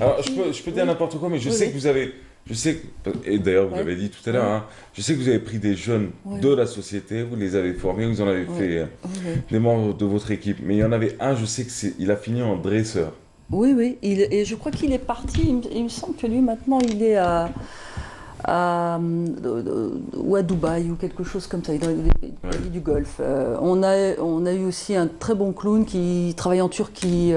peux dire n'importe quoi, mais je sais que vous avez... et d'ailleurs vous l'avez dit tout à l'heure, hein, je sais que vous avez pris des jeunes de la société, vous les avez formés, vous en avez fait des membres de votre équipe, mais il y en avait un, je sais qu'il a fini en dresseur. Oui, et je crois qu'il est parti, il me semble que lui maintenant il est à ou à Dubaï ou quelque chose comme ça, dans les pays du Golfe. On a eu aussi un très bon clown qui travaille en Turquie.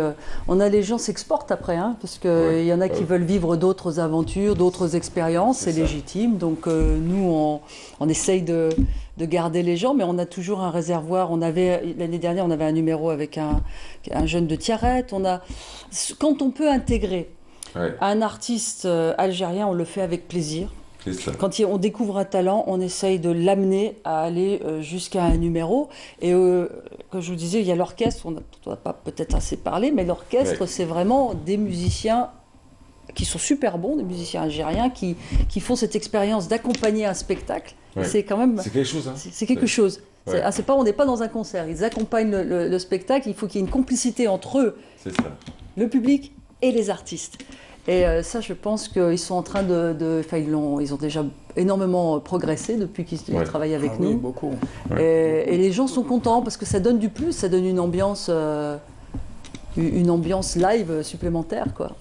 Les gens s'exportent après, hein, parce qu'il y en a qui veulent vivre d'autres aventures, d'autres expériences, c'est légitime. Donc nous, on essaye de garder les gens, mais on a toujours un réservoir. L'année dernière, on avait un numéro avec un jeune de Tiaret. Quand on peut intégrer un artiste algérien, on le fait avec plaisir. Quand on découvre un talent, on essaye de l'amener à aller jusqu'à un numéro. Et comme je vous disais, il y a l'orchestre, on n'a pas peut-être assez parlé, mais l'orchestre, c'est vraiment des musiciens qui sont super bons, des musiciens algériens qui font cette expérience d'accompagner un spectacle. C'est quand même... C'est quelque chose. Hein. C'est quelque chose. On n'est pas dans un concert, ils accompagnent le spectacle, il faut qu'il y ait une complicité entre eux, le public et les artistes. Et ça, je pense qu'ils sont en train ils ont déjà énormément progressé depuis qu'ils travaillent avec nous. Oui, beaucoup. Et les gens sont contents parce que ça donne du plus, ça donne une ambiance live supplémentaire, quoi.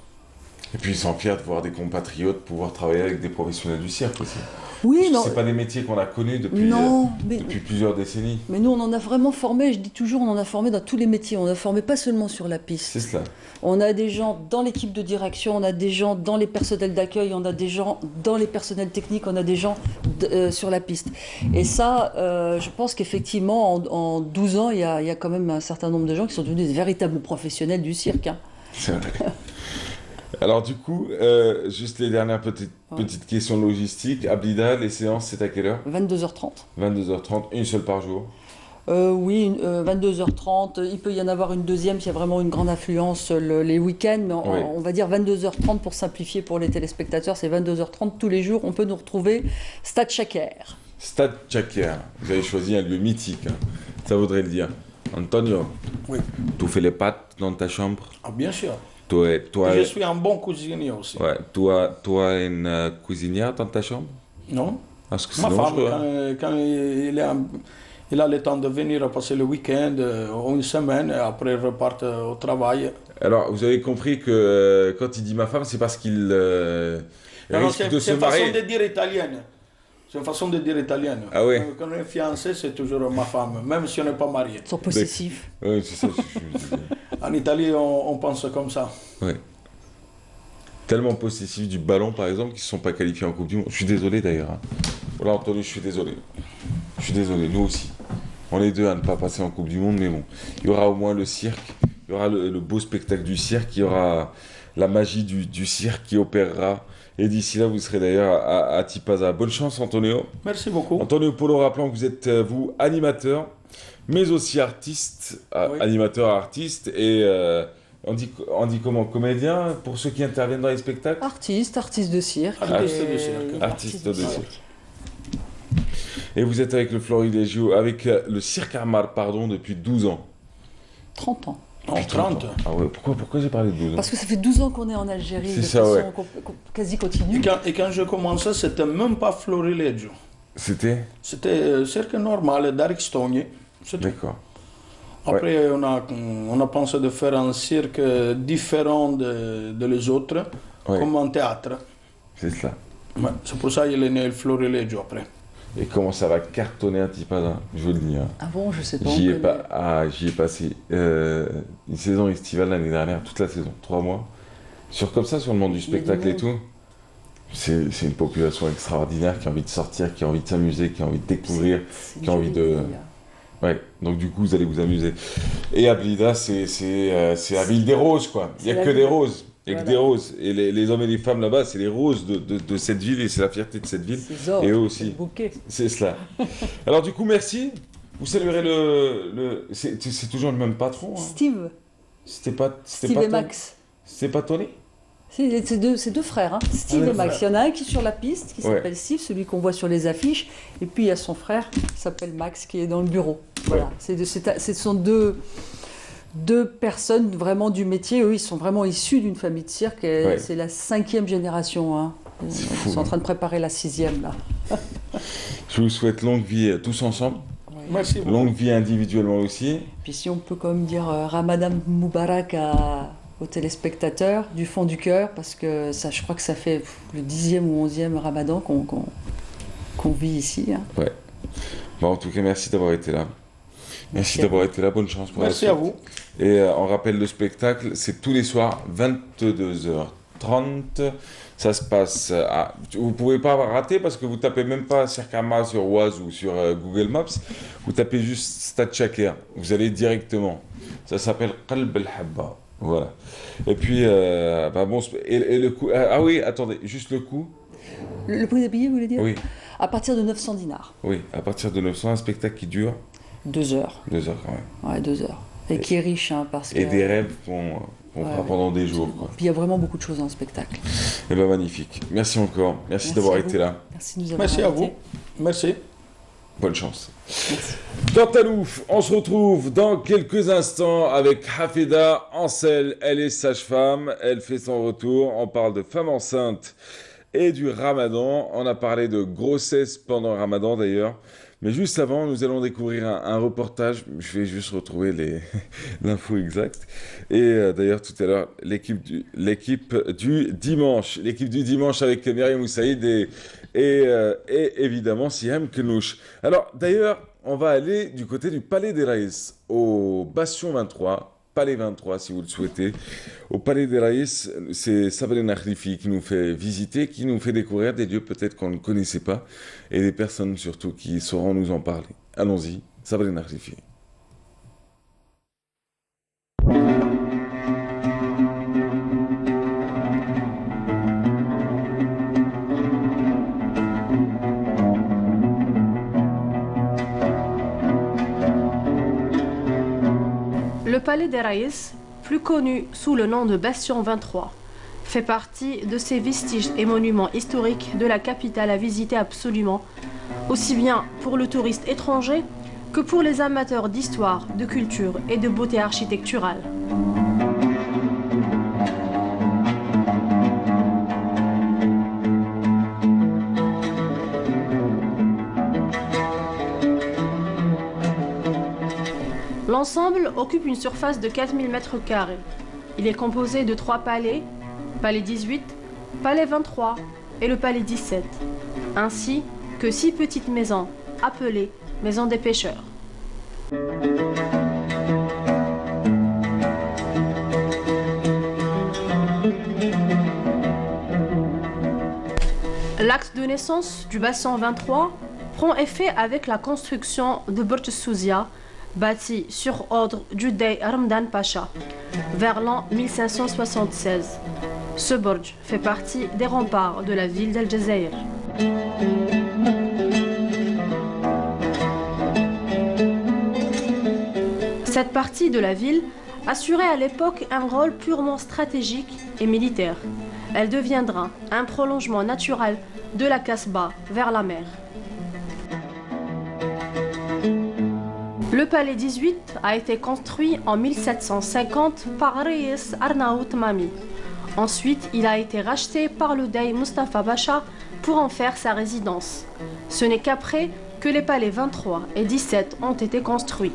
Et puis ils sont fiers de voir des compatriotes pouvoir travailler avec des professionnels du cirque aussi. Oui, non. C'est pas des métiers qu'on a connus depuis plusieurs décennies. Mais nous, on en a vraiment formé, je dis toujours, on en a formé dans tous les métiers. On a formé pas seulement sur la piste. C'est cela. On a des gens dans l'équipe de direction, on a des gens dans les personnels d'accueil, on a des gens dans les personnels techniques, on a des gens sur la piste. Et ça, je pense qu'effectivement, en 12 ans, il y a quand même un certain nombre de gens qui sont devenus des véritables professionnels du cirque. Hein. C'est vrai. Alors du coup, juste les dernières petites questions logistiques. Ablida, les séances, c'est à quelle heure? 22h30. 22h30, une seule par jour? Oui, 22h30. Il peut y en avoir une deuxième s'il y a vraiment une grande affluence les week-ends, mais on va dire 22h30 pour simplifier pour les téléspectateurs. C'est 22h30 tous les jours. On peut nous retrouver Stade Chaker. Stade Chaker. Vous avez choisi un lieu mythique, hein. Ça voudrait le dire. Antonio, tu fais les pâtes dans ta chambre? Ah, bien sûr. Je suis un bon cuisinier aussi. Ouais. Toi, une cuisinière dans ta chambre? Non. Parce que ma femme, dangereux, quand il a le temps de venir passer le week-end ou une semaine, et après il repart au travail. Alors, vous avez compris que quand il dit ma femme, c'est parce qu'il risque de se marier. C'est une façon de dire italienne. C'est une façon de dire italienne. Ah oui. Quand on est fiancé, c'est toujours ma femme, même si on n'est pas marié. Ils sont possessifs. Oui, c'est ça. En Italie, on pense comme ça. Oui. Tellement possessifs du ballon, par exemple, qu'ils ne se sont pas qualifiés en Coupe du Monde. Je suis désolé d'ailleurs. Hein. Voilà, Anthony, je suis désolé. Je suis désolé, nous aussi. On est deux à ne pas passer en Coupe du Monde, mais bon. Il y aura au moins le cirque, il y aura le beau spectacle du cirque, il y aura la magie du cirque qui opérera. Et d'ici là, vous serez d'ailleurs à Tipaza. Bonne chance, Antonio. Merci beaucoup. Antonio Polo, rappelant que vous êtes, vous, animateur, mais aussi artiste, animateur artiste, et on dit comment? Comédien, pour ceux qui interviennent dans les spectacles? Artiste de cirque. Artiste de cirque. Et vous êtes avec le Florilégio, avec le Cirque Armar, pardon, depuis 12 ans. 30 ans. Non, 30. Ah ouais, pourquoi j'ai parlé de 12 ans? Parce que ça fait 12 ans qu'on est en Algérie, de façon quasi continue. Et quand je commençais, c'était même pas Florilégio. C'était cirque normal d'Aristogni. D'accord. Après, on a pensé de faire un cirque différent de les autres, comme un théâtre. C'est ça. Ouais, c'est pour ça qu'il est né le Florilégio après. Et comment ça va cartonner un Tipaza, je veux le dire. Ah bon, je sais pas. J'y ai passé une saison estivale l'année dernière, toute la saison, 3 mois. Sur le monde du spectacle et tout. C'est une population extraordinaire qui a envie de sortir, qui a envie de s'amuser, qui a envie de découvrir, qui a envie de... Ouais, donc du coup, vous allez vous amuser. Et Ablida, c'est la ville des roses, quoi. Il n'y a que des roses. Il n'y a que des roses. Et les hommes et les femmes là-bas, c'est les roses de cette ville et c'est la fierté de cette ville. Et eux aussi. C'est cela. Alors du coup, merci. Vous saluerez c'est toujours le même patron. Hein. Steve. Steve et Max. C'est pas Tony? C'est deux frères, hein. Steve et Max. Il y en a un qui est sur la piste, qui s'appelle Steve, celui qu'on voit sur les affiches. Et puis il y a son frère qui s'appelle Max, qui est dans le bureau. Voilà. Ce sont deux personnes vraiment du métier. Eux, ils sont vraiment issus d'une famille de cirque. C'est la 5e génération. Hein. Ils sont en train de préparer la 6e, là. Je vous souhaite longue vie tous ensemble. Merci beaucoup. Longue vie individuellement aussi. Puis si on peut quand même dire Ramadan Moubarak à aux téléspectateurs du fond du cœur, parce que ça, je crois que ça fait le 10e ou 11e Ramadan qu'on vit ici. Hein. Ouais. Bon, en tout cas, merci d'avoir été là. Merci d'avoir été là, bonne chance pour merci la à suite. vous. Et on rappelle le spectacle, c'est tous les soirs, 22h30. Ça se passe à... Vous ne pouvez pas rater parce que vous tapez même pas Serkama sur Oise ou sur Google Maps. Vous tapez juste Stade Chaker. Vous allez directement. Ça s'appelle Qalb al-Habba. Voilà. Et puis, bon, et le coût... ah oui, attendez, juste le coût. Le prix des billets, vous voulez dire? Oui. À partir de 900 dinars. Oui, à partir de 900, un spectacle qui dure 2 heures. 2 heures quand même. Ouais, 2 heures. Et qui est riche, hein, parce que... Et des rêves qu'on fera pendant des jours. Quoi. Puis il y a vraiment beaucoup de choses dans le spectacle. Eh bien, magnifique. Merci encore. Merci d'avoir été là. Merci de nous avoir Merci à vous. Merci. Bonne chance. Quant à nous, on se retrouve dans quelques instants avec Hafida Ansel. Elle est sage-femme. Elle fait son retour. On parle de femmes enceintes et du Ramadan. On a parlé de grossesse pendant le Ramadan d'ailleurs. Mais juste avant, nous allons découvrir un reportage. Je vais juste retrouver l'info exacte. Et d'ailleurs, tout à l'heure, l'équipe du dimanche. L'équipe du dimanche avec Myriam Moussaïd et évidemment Siham Knouch. Alors, d'ailleurs, on va aller du côté du Palais des Raïs, au Bastion 23. Palais 23, si vous le souhaitez. Au Palais des Raïs, c'est Sabrina Khlifi qui nous fait visiter, qui nous fait découvrir des lieux peut-être qu'on ne connaissait pas, et des personnes surtout qui sauront nous en parler. Allons-y, Sabrina Khlifi. Le Palais des Raïs, plus connu sous le nom de Bastion 23, fait partie de ces vestiges et monuments historiques de la capitale à visiter absolument, aussi bien pour le touriste étranger que pour les amateurs d'histoire, de culture et de beauté architecturale. L'ensemble occupe une surface de 4000 m². Il est composé de 3 palais, palais 18, palais 23 et le palais 17, ainsi que 6 petites maisons appelées maisons des pêcheurs. L'acte de naissance du bassin 23 prend effet avec la construction de Burj Souzia, bâti sur ordre du Dey Ramadan Pacha, vers l'an 1576. Ce burj fait partie des remparts de la ville d'Al Jazeera. Cette partie de la ville assurait à l'époque un rôle purement stratégique et militaire. Elle deviendra un prolongement naturel de la Kasbah vers la mer. Le palais 18 a été construit en 1750 par Reis Arnaout Mami. Ensuite, il a été racheté par le Dey Mustafa Pacha pour en faire sa résidence. Ce n'est qu'après que les palais 23 et 17 ont été construits.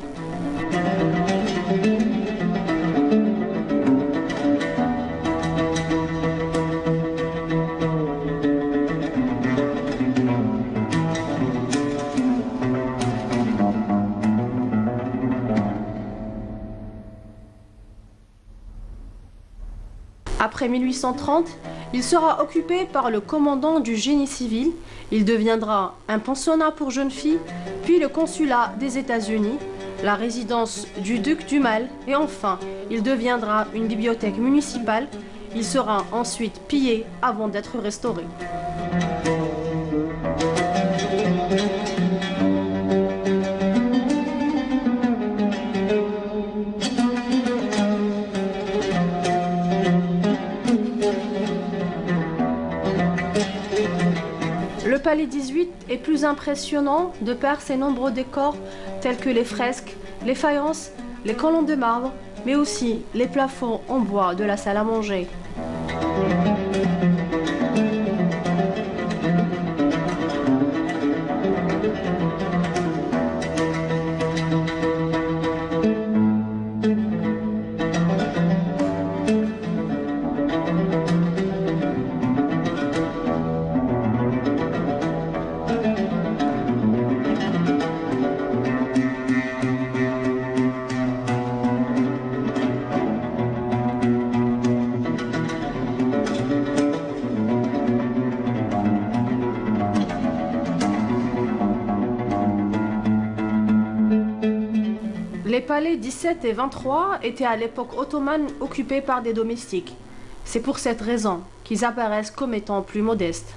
Après 1830, il sera occupé par le commandant du génie civil. Il deviendra un pensionnat pour jeunes filles, puis le consulat des États-Unis, la résidence du duc du Mal, et enfin, il deviendra une bibliothèque municipale. Il sera ensuite pillé avant d'être restauré. Le palais 18 est plus impressionnant de par ses nombreux décors tels que les fresques, les faïences, les colonnes de marbre, mais aussi les plafonds en bois de la salle à manger. Les palais 17 et 23 étaient à l'époque ottomane occupés par des domestiques. C'est pour cette raison qu'ils apparaissent comme étant plus modestes.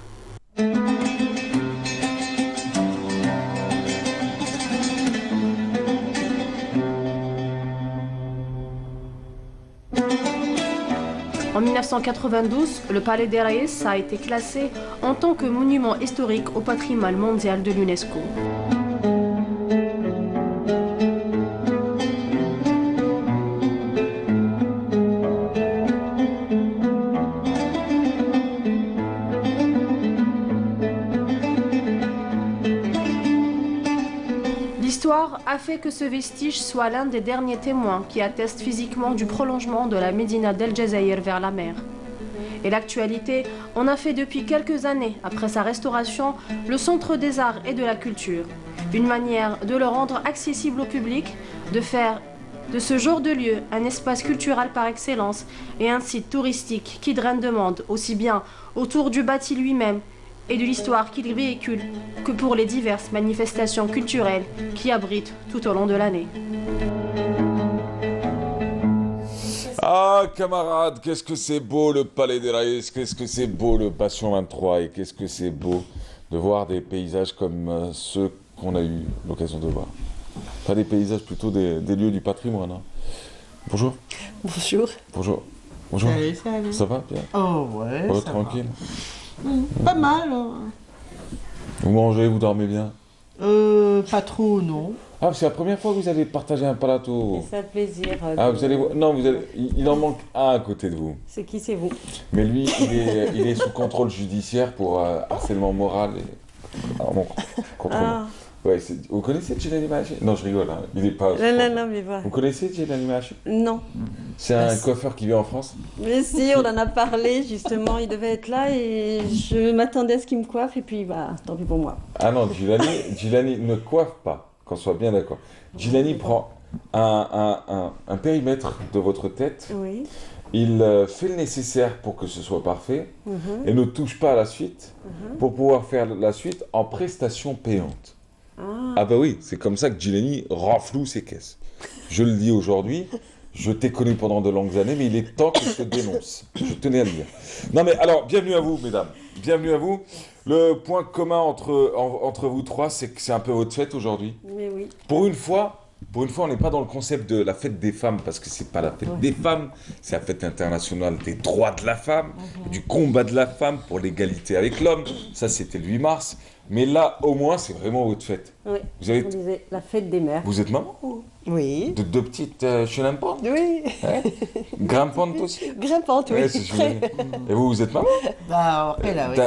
En 1992, le palais des Raïs a été classé en tant que monument historique au patrimoine mondial de l'UNESCO. L'histoire a fait que ce vestige soit l'un des derniers témoins qui atteste physiquement du prolongement de la Médina d'El Jazaïr vers la mer. Et l'actualité en a fait depuis quelques années, après sa restauration, le centre des arts et de la culture. Une manière de le rendre accessible au public, de faire de ce genre de lieu un espace culturel par excellence et un site touristique qui draine de monde aussi bien autour du bâti lui-même et de l'histoire qu'il véhicule que pour les diverses manifestations culturelles qui abritent tout au long de l'année. Ah, camarades, qu'est-ce que c'est beau le Palais des Raïs, qu'est-ce que c'est beau le Passion 23 et qu'est-ce que c'est beau de voir des paysages comme ceux qu'on a eu l'occasion de voir. Pas des paysages, plutôt des lieux du patrimoine. Hein. Bonjour. Bonjour. Bonjour. Bonjour. Salut, salut. Ça va bien? Oh ouais, oh, ça tranquille. Va. Pas mal. Vous mangez, vous dormez bien? Pas trop, non. Ah, c'est la première fois que vous allez partager un plateau. Ça fait plaisir. Ah, vous allez voir. Non, il en manque un à côté de vous. C'est qui, c'est vous? Mais lui, il est sous contrôle judiciaire pour harcèlement moral et. Alors, bon, contrôle. Ah. Ouais, vous connaissez Djilani Mahachi? Non, je rigole, hein. Il est pas. Non, mais voilà. Vous connaissez Djilani Mahachi? Non. C'est un coiffeur qui vit en France? Mais si, on en a parlé, justement, il devait être là et je m'attendais à ce qu'il me coiffe et puis, bah, tant pis pour moi. Ah non, Djilani ne coiffe pas, qu'on soit bien d'accord. Djilani prend un périmètre de votre tête. Oui. Il fait le nécessaire pour que ce soit parfait et ne touche pas à la suite pour pouvoir faire la suite en prestation payante. Ah bah oui, c'est comme ça que Djilani renfloue ses caisses. Je le dis aujourd'hui, je t'ai connu pendant de longues années, mais il est temps que je te dénonce. Je tenais à le dire. Non mais alors, bienvenue à vous, mesdames. Bienvenue à vous. Le point commun entre vous trois, c'est que c'est un peu votre fête aujourd'hui. Mais oui. Pour une fois, on n'est pas dans le concept de la fête des femmes, parce que c'est pas la fête des femmes, c'est la fête internationale des droits de la femme, du combat de la femme pour l'égalité avec l'homme. Ça, c'était le 8 mars. Mais là, au moins, c'est vraiment votre fête. Oui, on disait la fête des mères. Vous êtes maman? Oui. De deux petites chenampantes? Oui. Ouais. Grimpantes aussi? Grimpantes, oui. Ouais, et vous êtes maman? Bah, après, là, oui.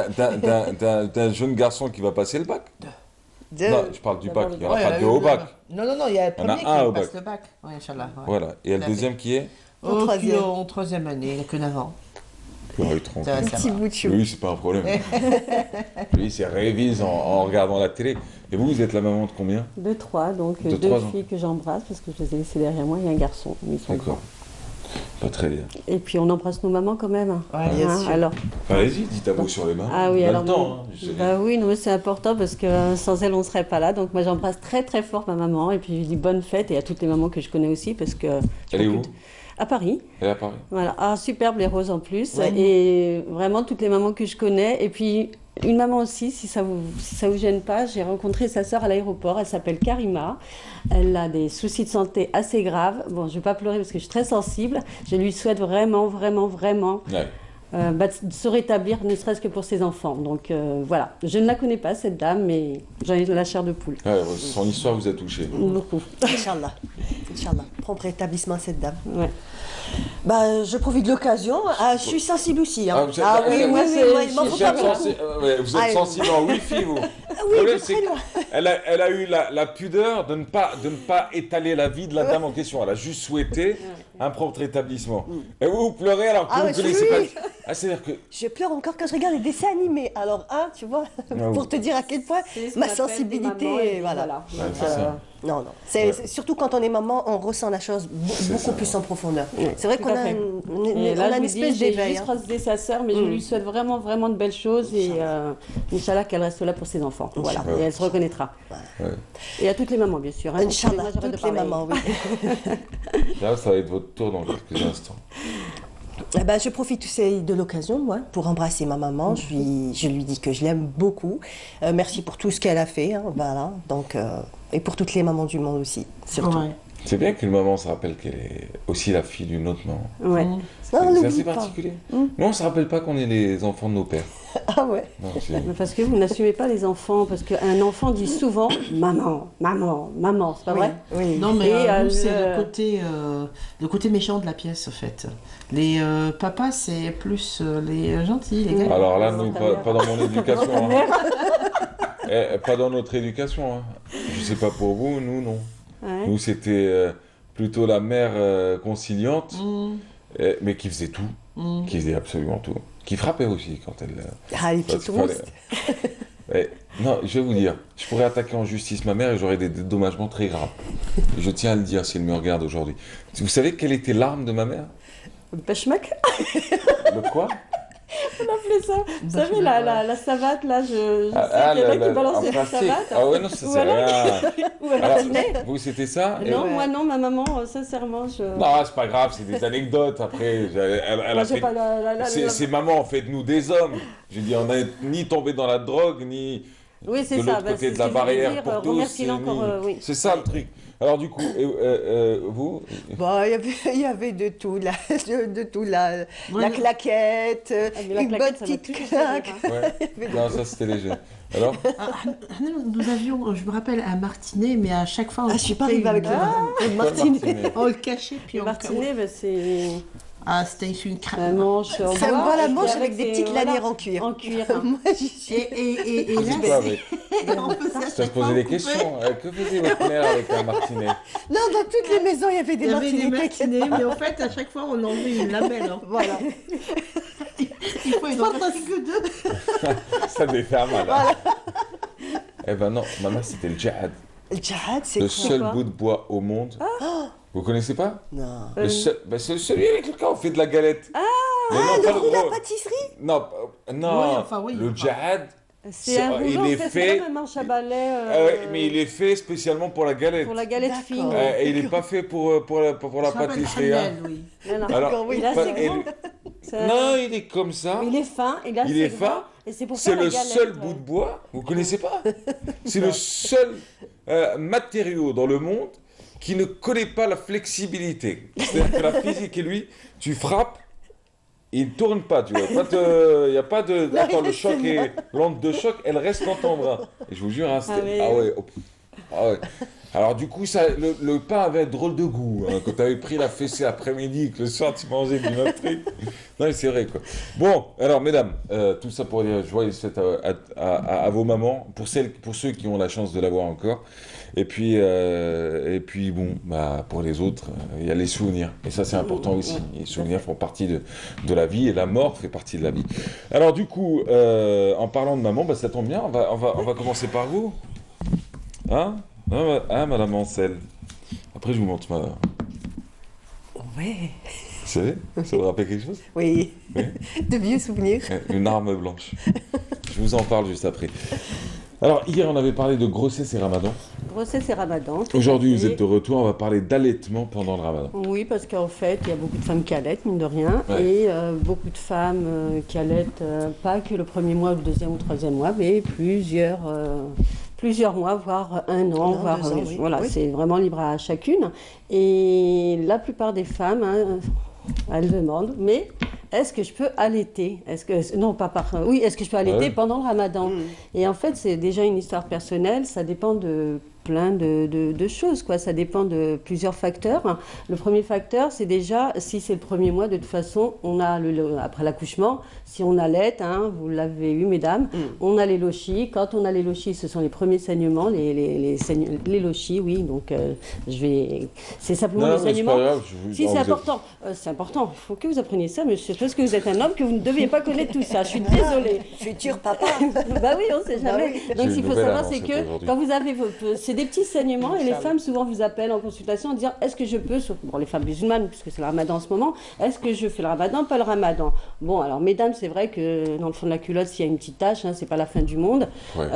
D'un jeune garçon qui va passer le bac? Non, je parle du bac, il n'y aura pas deux au bac. Non, il y a le premier qui passe le bac. Oui, Inch'Allah. Ouais. Voilà, et le deuxième qui est? En troisième année, il n'a que 9 ans. Oui, tranquille. Un petit bout de chou. Oui, c'est pas un problème. Lui, c'est révise en regardant la télé. Et vous êtes la maman de combien? De 3, donc de 2 filles que j'embrasse parce que je les ai laissées derrière moi et un garçon. D'accord. Pas très bien. Et puis on embrasse nos mamans quand même. Ouais, bien sûr. Alors. Allez-y, dites à vous sur les mains. Ah oui, alors. Temps, bah oui, non, c'est important parce que sans elle, on ne serait pas là. Donc moi, j'embrasse très très fort ma maman et puis je lui dis bonne fête et à toutes les mamans que je connais aussi parce que. Elle est où? À Paris. Elle est à Paris. Voilà, superbe les roses en plus. Ouais. Et vraiment toutes les mamans que je connais. Et puis une maman aussi, si ça vous gêne pas, j'ai rencontré sa sœur à l'aéroport. Elle s'appelle Karima. Elle a des soucis de santé assez graves. Bon, je vais pas pleurer parce que je suis très sensible. Je lui souhaite vraiment de se rétablir, ne serait-ce que pour ses enfants. Donc voilà, je ne la connais pas cette dame, mais j'en ai de la chair de poule. Ouais, son histoire vous a touché. Beaucoup. Inch'Allah. Prompt rétablissement cette dame. Ouais. Bah, je profite de l'occasion. Je suis sensible aussi. Hein. Vous êtes sensible en Wi-Fi, vous. Oui, elle a eu la pudeur de ne pas étaler la vie de la dame en question. Elle a juste souhaité un propre rétablissement. Et vous pleurez alors que vous ne connaissez pas. Ah, c'est-à-dire que... Je pleure encore quand je regarde les dessins animés. Alors, tu vois, pour te dire à quel point ma sensibilité, voilà. Ouais, c'est ça. Non, c'est surtout quand on est maman, on ressent la chose beaucoup plus en profondeur. C'est vrai qu'on a une espèce d'éveil. J'ai juste croisé sa sœur, mais je lui souhaite vraiment, vraiment de belles choses et Inch'Allah qu'elle reste là pour ses enfants. Voilà, et elle se reconnaîtra. Ouais. Et à toutes les mamans, bien sûr. Inch'Allah, toutes les mamans, oui. Là, ça va être votre tour dans quelques instants. Je profite aussi de l'occasion, moi, pour embrasser ma maman. Je lui dis que je l'aime beaucoup. Merci pour tout ce qu'elle a fait, voilà. Donc, et pour toutes les mamans du monde aussi, surtout. Ouais. C'est bien qu'une maman se rappelle qu'elle est aussi la fille d'une autre maman. Ouais. C'est assez particulier. Nous, on ne se rappelle pas qu'on est les enfants de nos pères. Ah ouais. Non, parce que vous n'assumez pas les enfants, parce qu'un enfant dit souvent maman, maman, maman, c'est pas vrai? Oui. Non, mais c'est le côté méchant de la pièce, en fait. Les papas, c'est plus les gentils, les gars. Alors là, nous, pas dans mon éducation. Pas dans notre éducation. Je sais pas pour vous, nous, non. Ouais. Nous, c'était plutôt la mère conciliante, mais qui faisait tout, qui faisait absolument tout. Qui frappait aussi quand elle... les petits monstres. Non, je vais vous dire, je pourrais attaquer en justice ma mère et j'aurais des dédommagements très graves. Je tiens à le dire si elle me regarde aujourd'hui. Vous savez quelle était l'arme de ma mère? Le pêche-mac. Le quoi? On appelait ça. Vous savez, la savate, là, je sais qu'il y en a qui balançaient la savate. Ah ouais, non, ça c'est rien. Ou un martinet. Vous, c'était ça? Non, moi non, ma maman, sincèrement, je... Non, c'est pas grave, c'est des anecdotes, après. Elle a fait... C'est maman, faites-nous des hommes. Je dis, on n'a ni tombé dans la drogue, ni de l'autre côté de la barrière pour tous. C'est ça le truc. Alors du coup, vous? Il y avait de tout, la claquette, une bonne petite claque. Non, ça c'était léger. Alors nous avions, je me rappelle, un martinet, mais à chaque fois... je suis pas arrivée avec le martinet. On le cachait, puis on... Le martinet, c'est... c'était une crème. La manche en bois. Ça me va la manche avec des petites lanières en cuir. En cuir. Moi, j'y suis. Et là, ça se posait des questions. Que faisait votre mère avec un martinet? Non, dans toutes les maisons, il y avait des martinets. Mais en fait, à chaque fois, on enlevait une lamelle. Voilà. Il faut une fantastique que deux. Ça devait faire mal. Eh ben non, ma mère, c'était le djihad. Le djihad, c'est le seul bout de bois au monde. Vous connaissez pas? Non. C'est celui avec lequel on fait de la galette. La pâtisserie? Non, le djihad, c'est un rouleau, il est fait. Comme un manche à balai. Mais il est fait spécialement pour la galette. Pour la galette fine. Et il n'est pas fait pour la pâtisserie. Oui. Alors, il est assez grand. Non, il est comme ça. Il est fin. Il est fin. C'est le seul bout de bois. Vous connaissez pas? C'est le seul matériau dans le monde qui ne connaît pas la flexibilité. C'est-à-dire que la physique et lui, tu frappes, il ne tourne pas, tu vois. Il n'y a pas de... Attends, le choc est... L'onde de choc, elle reste dans ton bras. Et je vous jure, c'était... Ah ouais. Alors du coup, le pain avait un drôle de goût. Quand tu avais pris la fessée après-midi, que le soir tu mangeais du même truc. Non, c'est vrai, quoi. Bon, alors mesdames, tout ça pour dire joyeuses fêtes à vos mamans, pour ceux qui ont la chance de l'avoir encore. Et puis bon, pour les autres, il y a les souvenirs. Et ça, c'est important aussi. Les souvenirs font partie de la vie et la mort fait partie de la vie. Alors du coup, en parlant de maman, ça tombe bien, on va commencer par vous. Hein, Madame Ancel. Après, je vous montre ma... Ouais. Vous savez, ça vous rappelle quelque chose? Oui. De vieux souvenirs. Une arme blanche. Je vous en parle juste après. Alors, hier, on avait parlé de grossesse et ramadan. Grossesse et ramadan. Aujourd'hui, vous êtes de retour, on va parler d'allaitement pendant le ramadan. Oui, parce qu'en fait, il y a beaucoup de femmes qui allaitent, mine de rien, et beaucoup de femmes qui allaitent, pas que le premier mois, le deuxième ou le troisième mois, mais plusieurs mois, voire un an, voire 2 ans, oui. Voilà, c'est vraiment libre à chacune. Et la plupart des femmes, elles demandent, mais est-ce que je peux allaiter? Est-ce que je peux allaiter pendant le ramadan? Et en fait, c'est déjà une histoire personnelle, ça dépend de plein de choses, quoi. Ça dépend de plusieurs facteurs. Le premier facteur, c'est déjà, si c'est le premier mois, de toute façon, on a après l'accouchement, si on allait, hein, vous l'avez eu, mesdames, on a les lochis. Quand on a les lochis, ce sont les premiers saignements, les lochis, oui. Donc, c'est simplement les saignements. Si, c'est important. C'est important. Il faut que vous appreniez ça, mais c'est parce que vous êtes un homme que vous ne deviez pas connaître tout ça. Je suis désolée. Futur papa. Bah oui, on ne sait jamais. Bah oui. Donc, ce qu'il faut savoir, c'est que quand vous avez c'est des petits saignements et les femmes souvent vous appellent en consultation en disant est-ce que je peux, bon les femmes musulmanes puisque c'est le ramadan en ce moment, est-ce que je fais le ramadan, pas le ramadan? Bon alors mesdames, c'est vrai que dans le fond de la culotte s'il y a une petite tache, hein, c'est pas la fin du monde. Ouais.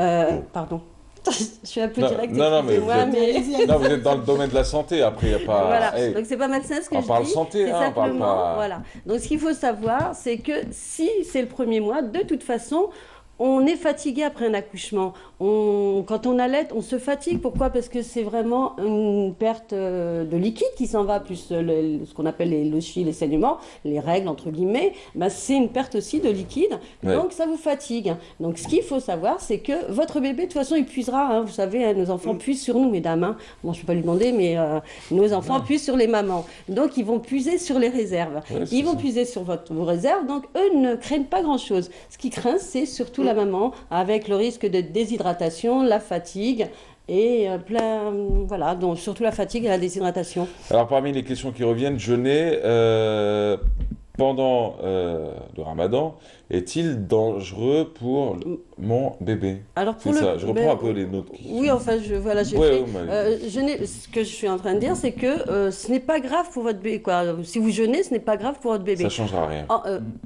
Pardon. Je suis un peu directe. Non, mais vous êtes dans le domaine de la santé, après il n'y a pas... Voilà, donc c'est pas médecin ce que je dis. On parle santé, hein, on parle pas... Voilà. Donc ce qu'il faut savoir, c'est que si c'est le premier mois, de toute façon, on est fatigué après un accouchement. Quand on allait, on se fatigue. Pourquoi? Parce que c'est vraiment une perte de liquide qui s'en va, plus ce qu'on appelle les lochis, les saignements, les règles, entre guillemets. Ben, c'est une perte aussi de liquide. Ouais. Donc, ça vous fatigue. Donc, ce qu'il faut savoir, c'est que votre bébé, de toute façon, il puisera. Hein, vous savez, hein, nos enfants puisent sur nous, mesdames. Hein. Bon, je ne peux pas lui demander, mais nos enfants puisent sur les mamans. Donc, ils vont puiser sur les réserves. Ouais, ils vont puiser sur vos réserves. Donc, eux ne craignent pas grand-chose. Ce qu'ils craignent, c'est surtout la maman, avec le risque de déshydratation, la fatigue et voilà, donc surtout la fatigue et la déshydratation. Alors parmi les questions qui reviennent, jeûner pendant le ramadan est-il dangereux pour mon bébé? Alors pour ça, je reprends un peu les notes. Oui, enfin, voilà, j'ai fait. Ce que je suis en train de dire, c'est que ce n'est pas grave pour votre bébé. Quoi. Si vous jeûnez, ce n'est pas grave pour votre bébé. Ça ne changera rien.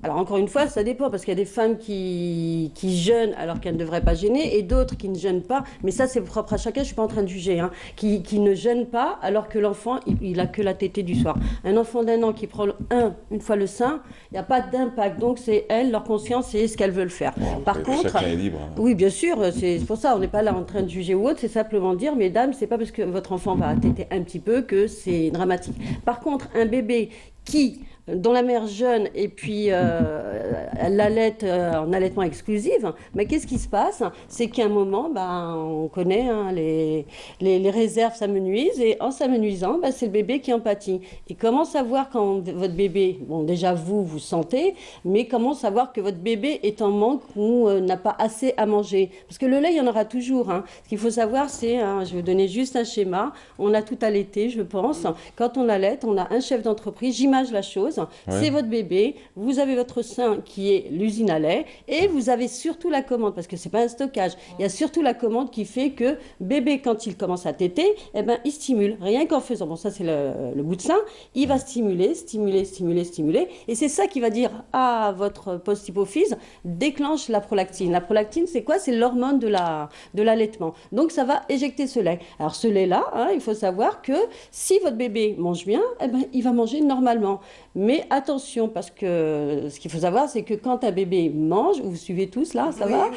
Alors encore une fois, ça dépend, parce qu'il y a des femmes qui jeûnent alors qu'elles ne devraient pas jeûner, et d'autres qui ne jeûnent pas. Mais ça, c'est propre à chacun, je ne suis pas en train de juger. Hein, qui ne jeûnent pas alors que l'enfant, il n'a que la tétée du soir. Un enfant d'1 an qui prend une fois le sein, il n'y a pas d'impact. Donc c'est leur conscience et ce qu'elles veulent faire. Par contre, chacun est libre. Oui, bien sûr, c'est pour ça, on n'est pas là en train de juger ou autre, c'est simplement dire, mesdames, c'est pas parce que votre enfant va téter un petit peu que c'est dramatique. Par contre, un bébé dont la mère jeûne et puis elle l'allait en allaitement exclusif, mais qu'est-ce qui se passe? C'est qu'à un moment, on connaît, hein, les réserves s'amenuisent, et en s'amenuisant, c'est le bébé qui en pâtit. Et comment savoir quand votre bébé, bon déjà vous sentez, mais comment savoir que votre bébé est en manque ou n'a pas assez à manger? Parce que le lait, il y en aura toujours. Hein. Ce qu'il faut savoir, c'est, je vais vous donner juste un schéma, on a tout allaité, je pense. Quand on allait, on a un chef d'entreprise, j'image la chose. Ouais. C'est votre bébé, vous avez votre sein qui est l'usine à lait, et vous avez surtout la commande, parce que c'est pas un stockage, il y a surtout la commande qui fait que bébé, quand il commence à téter, il stimule, rien qu'en faisant, bon ça c'est le bout de sein, il va stimuler, et c'est ça qui va dire à votre post-hypophyse, déclenche la prolactine. La prolactine, c'est quoi? C'est l'hormone de l'allaitement. Donc ça va éjecter ce lait. Alors ce lait-là, hein, il faut savoir que si votre bébé mange bien, il va manger normalement. Mais attention, parce que ce qu'il faut savoir, c'est que quand un bébé mange, vous suivez tous là, ça va?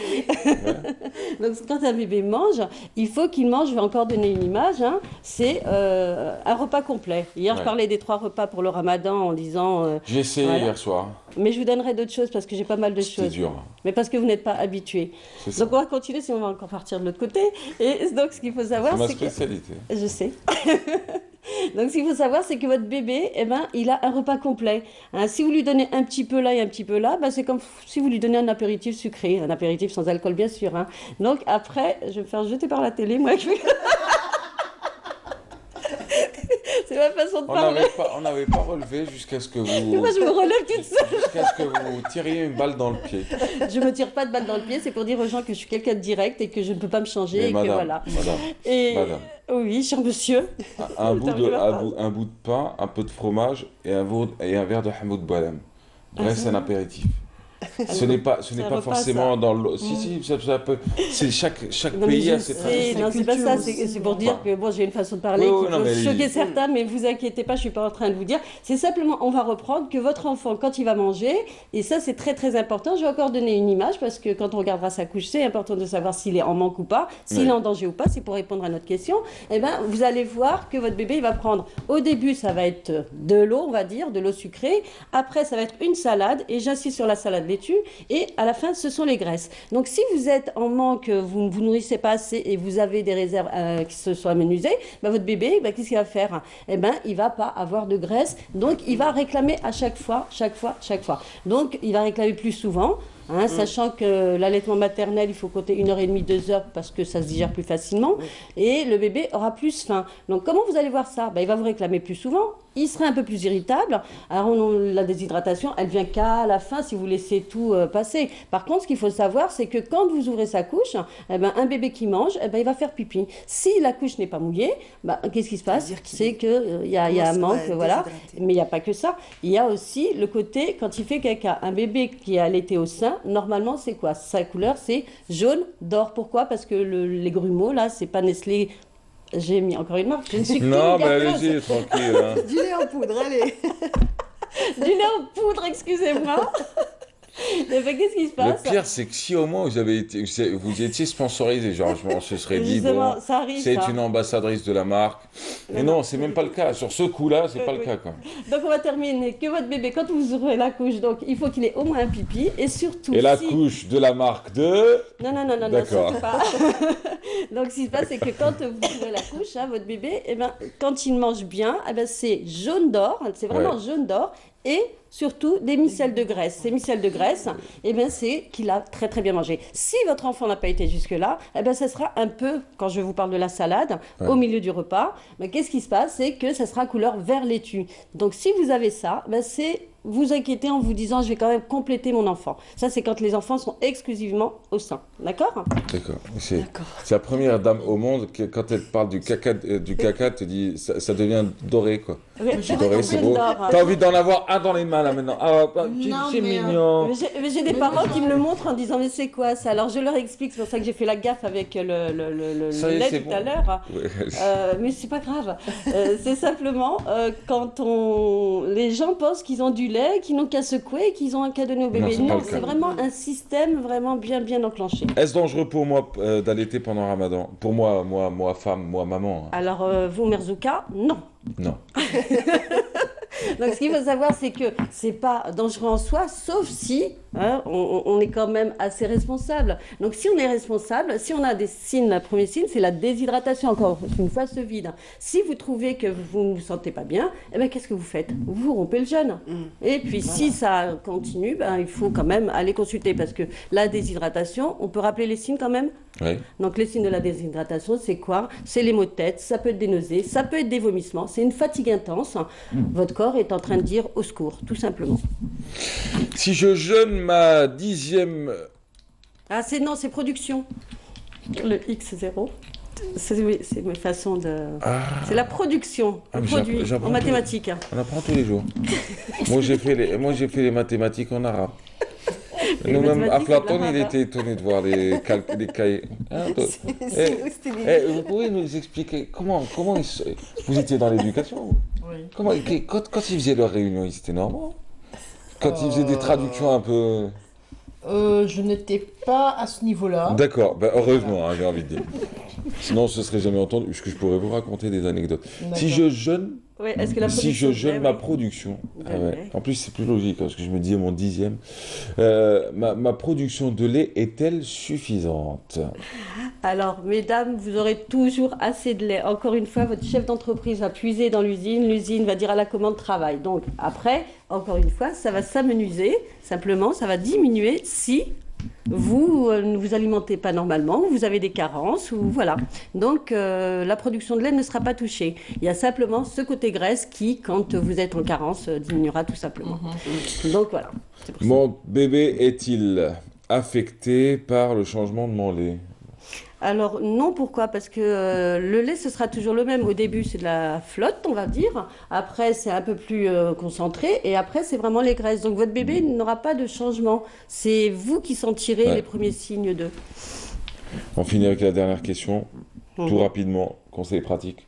Donc quand un bébé mange, il faut qu'il mange, je vais encore donner une image, hein, c'est un repas complet. Hier, je parlais des 3 repas pour le ramadan en disant... J'ai essayé hier soir. Mais je vous donnerai d'autres choses parce que j'ai pas mal de choses. C'est dur. Mais parce que vous n'êtes pas habitués. Donc on va continuer, sinon on va encore partir de l'autre côté. Et donc ce qu'il faut savoir, c'est ma spécialité. Je sais. Donc, ce qu'il faut savoir, c'est que votre bébé, il a un repas complet. Hein, si vous lui donnez un petit peu là et un petit peu là, c'est comme si vous lui donnez un apéritif sucré, un apéritif sans alcool, bien sûr. Hein. Donc, après, je vais me faire jeter par la télé, moi. C'est ma façon de parler. On n'avait pas relevé jusqu'à ce que vous... Moi, je me relève toute seule. Jusqu'à ce que vous tiriez une balle dans le pied. Je ne me tire pas de balle dans le pied, c'est pour dire aux gens que je suis quelqu'un de direct et que je ne peux pas me changer. Mais et madame, que voilà. Madame. Oui, cher monsieur. Un bout de pain, un peu de fromage et un verre de hamoud balam. Bref, c'est un apéritif. Ce n'est pas forcément ça. Dans le... Si, ça peut... C'est chaque pays a ses traditions. Non, c'est pas ça, c'est pour dire que bon, j'ai une façon de parler qui peut choquer certains, mais vous inquiétez pas, je suis pas en train de vous dire. C'est simplement, on va reprendre que votre enfant, quand il va manger, et ça c'est très très important, je vais encore donner une image, parce que quand on regardera sa couche, c'est important de savoir s'il est en manque ou pas, s'il est en danger ou pas, c'est pour répondre à notre question. Vous allez voir que votre bébé, il va prendre, au début, ça va être de l'eau, on va dire, de l'eau sucrée, après ça va être une salade, et j'insiste sur la salade laitue, et à la fin, ce sont les graisses. Donc si vous êtes en manque, vous ne vous nourrissez pas assez et vous avez des réserves qui se sont amenuisées, ben, votre bébé, ben, qu'est-ce qu'il va faire? Eh ben, il ne va pas avoir de graisse, donc il va réclamer à chaque fois. Donc il va réclamer plus souvent. Sachant que l'allaitement maternel, il faut compter 1h30, 2 heures parce que ça se digère plus facilement et le bébé aura plus faim. Donc comment vous allez voir ça? Ben, il va vous réclamer plus souvent, il sera un peu plus irritable. Alors la déshydratation, elle vient qu'à la fin si vous laissez tout passer. Par contre, ce qu'il faut savoir, c'est que quand vous ouvrez sa couche, eh ben, un bébé qui mange, eh ben, il va faire pipi. Si la couche n'est pas mouillée, ben, qu'est-ce qui se passe? C'est qu'il y a un manque, voilà. Mais il n'y a pas que ça. Il y a aussi le côté, quand il fait caca, un bébé qui est allaité au sein, normalement, c'est quoi? Sa couleur, c'est jaune d'or. Pourquoi? Parce que les grumeaux, là, c'est pas Nestlé. J'ai mis encore une marque. Je ne suis non, mais allez-y, tranquille. Hein. Du lait en poudre, allez. Du lait en poudre, excusez-moi. Qu'est-ce qui se passe? Le pire, c'est que si au moins vous étiez sponsorisé, genre on se serait dit, bon, c'est une ambassadrice de la marque. Mais non, c'est même pas le cas. Sur ce coup-là, c'est pas le cas. Quoi. Donc on va terminer que votre bébé, quand vous ouvrez la couche, donc il faut qu'il ait au moins un pipi et surtout. Et la couche de la marque de. Non, surtout pas. Donc ce qui se passe, c'est que quand vous ouvrez la couche, hein, votre bébé, eh ben, quand il mange bien, eh ben, c'est jaune d'or, c'est vraiment jaune d'or. Et surtout des micelles de graisse. Ces micelles de graisse, eh bien, c'est qu'il a très très bien mangé. Si votre enfant n'a pas été jusque-là, eh bien, ça sera un peu, quand je vous parle de la salade, au milieu du repas, mais qu'est-ce qui se passe? C'est que ça sera couleur vert laitue. Donc si vous avez ça, ben, c'est vous inquiéter en vous disant je vais quand même compléter mon enfant. Ça, c'est quand les enfants sont exclusivement au sein. D'accord? D'accord. C'est la première dame au monde qui, quand elle parle du caca, te dit ça devient doré, quoi. C'est doré, c'est beau. T'as envie d'en avoir un dans les mains, là, maintenant. Ah, c'est mignon. Mais j'ai des parents qui me le montrent en disant mais c'est quoi ça? Alors je leur explique, c'est pour ça que j'ai fait la gaffe avec le lait tout à l'heure. Mais c'est pas grave. C'est simplement quand les gens pensent qu'ils ont du lait, qu'ils n'ont qu'à secouer et qu'ils ont un qu'à donner au bébé. Non, c'est vraiment un système vraiment bien enclenché. Est-ce dangereux pour moi d'allaiter pendant Ramadan? Pour moi femme, moi maman. Alors vous, Merzouka, non. Non. Donc ce qu'il faut savoir, c'est que c'est pas dangereux en soi, sauf si on est quand même assez responsable. Donc si on est responsable, si on a des signes, le premier signe, c'est la déshydratation, encore une fois, ce vide. Si vous trouvez que vous ne vous sentez pas bien, eh ben, qu'est-ce que vous faites? Vous rompez le jeûne. Et puis si ça continue, ben, il faut quand même aller consulter, parce que la déshydratation, on peut rappeler les signes quand même? Oui. Donc les signes de la déshydratation, c'est quoi? C'est les maux de tête, ça peut être des nausées, ça peut être des vomissements, c'est une fatigue intense. Votre corps est en train de dire au secours, tout simplement. Si je jeûne ma 10e... Ah, c'est production. Le X0. C'est ma façon de... C'est la production, le produit en mathématiques. On apprend tous les jours. Moi, j'ai fait les mathématiques en arabe. Nous-mêmes, Aflaton, il était étonné de voir les cahiers. Hein, vous pouvez nous expliquer comment vous étiez dans l'éducation? Oui. Quand ils faisaient leurs réunions, c'était normal? Quand ils faisaient des traductions un peu... Je n'étais pas à ce niveau-là. D'accord, ben heureusement, j'ai envie de dire. Sinon, ce serait jamais entendu, puisque je pourrais vous raconter des anecdotes. Si je jeûne, ma production, en plus c'est plus logique, parce que je me disais mon 10e, ma production de lait est-elle suffisante? Alors, mesdames, vous aurez toujours assez de lait. Encore une fois, votre chef d'entreprise va puiser dans l'usine va dire à la commande travail. Donc après, encore une fois, ça va s'amenuiser, simplement, ça va diminuer si vous ne vous alimentez pas normalement, vous avez des carences, ou voilà. Donc la production de lait ne sera pas touchée. Il y a simplement ce côté graisse qui, quand vous êtes en carence, diminuera tout simplement. Donc voilà. Mon bébé est-il affecté par le changement de mon lait? Alors non, pourquoi? Parce que le lait, ce sera toujours le même. Au début, c'est de la flotte, on va dire. Après, c'est un peu plus concentré. Et après, c'est vraiment les graisses. Donc votre bébé n'aura pas de changement. C'est vous qui sentirez les premiers signes de... On finit avec la dernière question. Tout rapidement, conseil pratique.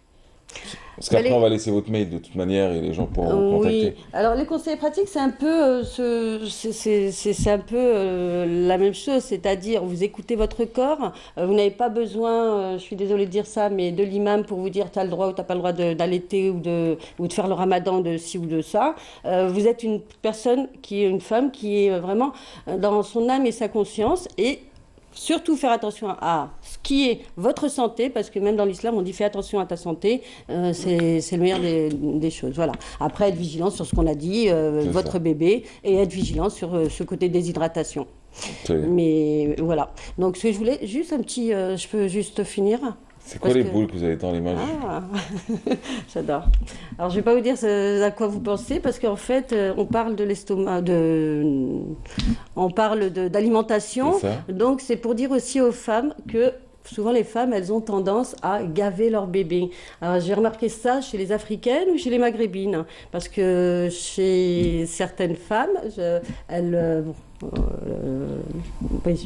Parce qu'après, on va laisser votre mail de toute manière et les gens pourront vous contacter. Oui, alors les conseils pratiques, c'est un peu, c'est un peu la même chose, c'est-à-dire vous écoutez votre corps, vous n'avez pas besoin, je suis désolée de dire ça, mais de l'imam pour vous dire tu as le droit ou tu n'as pas le droit d'allaiter ou de faire le ramadan de ci ou de ça. Vous êtes une personne qui est une femme qui est vraiment dans son âme et sa conscience et surtout faire attention à ce qui est votre santé, parce que même dans l'islam, on dit fais attention à ta santé, c'est le meilleur des choses. Voilà. Après, être vigilant sur ce qu'on a dit, votre bébé, et être vigilant sur ce côté déshydratation. Mais voilà. Donc, ce que je voulais, juste un petit... je peux juste finir? C'est quoi les boules que vous avez dans les mains? Ah, j'adore. Alors, je ne vais pas vous dire à quoi vous pensez, parce qu'en fait, on parle de l'estomac, on parle d'alimentation. Donc, c'est pour dire aussi aux femmes que souvent les femmes, elles ont tendance à gaver leur bébé. Alors, j'ai remarqué ça chez les Africaines ou chez les Maghrébines, parce que chez certaines femmes,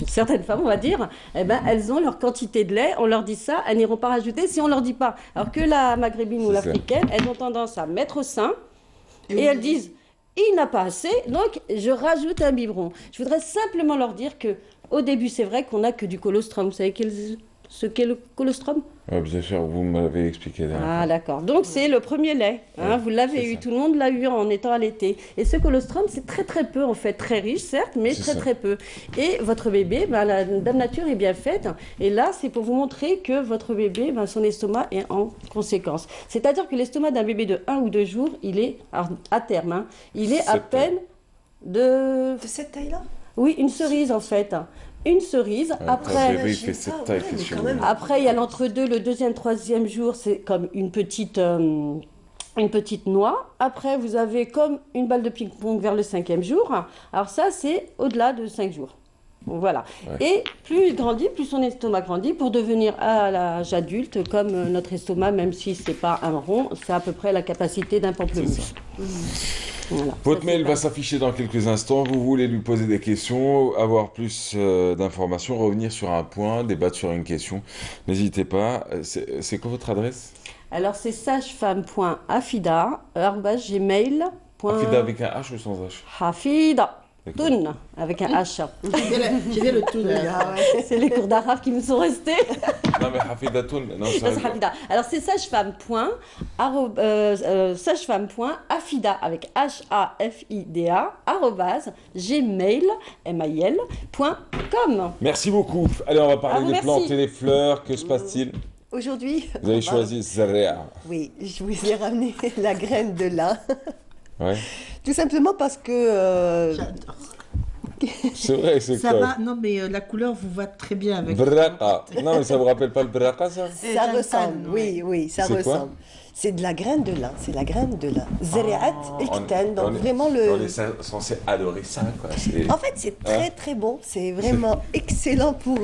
certaines femmes, on va dire, eh ben, elles ont leur quantité de lait, on leur dit ça, elles n'iront pas rajouter si on leur dit pas. Alors que la maghrébine ou l'africaine, elles ont tendance à mettre au sein et elles disent il n'a pas assez, donc je rajoute un biberon. Je voudrais simplement leur dire que au début, c'est vrai qu'on n'a que du colostrum. Vous savez ce qu'est le colostrum? Oui, bien sûr, vous m'avez expliqué. Ah, d'accord. Donc, c'est le premier lait. Hein, vous l'avez eu, tout le monde l'a eu en étant allaité. Et ce colostrum, c'est très très peu, en fait. Très riche, certes, mais très très peu. Et votre bébé, la Dame Nature est bien faite. Et là, c'est pour vous montrer que votre bébé, son estomac est en conséquence. C'est-à-dire que l'estomac d'un bébé de 1 ou 2 jours, il est, à terme, il est à peine de cette taille-là? Oui, une cerise, en fait. Une cerise. Après, après, il y a l'entre-deux, le deuxième, troisième jour, c'est comme une petite noix. Après, vous avez comme une balle de ping-pong vers le 5e jour. Alors ça, c'est au-delà de 5 jours. Voilà. Et plus il grandit, plus son estomac grandit pour devenir à l'âge adulte, comme notre estomac, même si c'est pas un rond, c'est à peu près la capacité d'un pamplemousse. Voilà, votre mail va s'afficher dans quelques instants. Vous voulez lui poser des questions, avoir plus d'informations, revenir sur un point, débattre sur une question. N'hésitez pas. C'est quoi votre adresse? Alors, c'est sagefemme.afida@gmail.com. Afida avec un H ou sans H? Hafida. Toun, avec un H. J'ai bien le toun. C'est les cours d'arabe qui me sont restés. Non, mais Hafida Toun. Non, c'est Hafida. Alors, c'est sagefemme.afida avec HAFIDA @gmail.com. Merci beaucoup. Allez, on va parler des plantes et des fleurs. Que se passe-t-il? Aujourd'hui, vous avez choisi Zaria. Oui, je vous ai ramené la graine de lin. Ouais. Tout simplement parce que... J'adore. C'est vrai, c'est ça va, non mais la couleur vous va très bien avec... Braqa. Non mais ça vous rappelle pas le braqa, ça? Ça ressemble, oui, ça ressemble. C'est de la graine de lin, c'est la graine de lin. Zariat el-Ktan, donc vraiment le... On est censé adorer ça, quoi. En fait, c'est très très bon, c'est vraiment excellent pour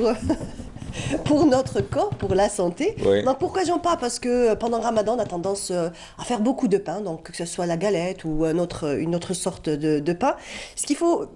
notre corps, pour la santé. Oui. Donc pourquoi j'en parle? Parce que pendant le Ramadan, on a tendance à faire beaucoup de pain, donc que ce soit la galette ou une autre sorte de pain. Ce qu'il faut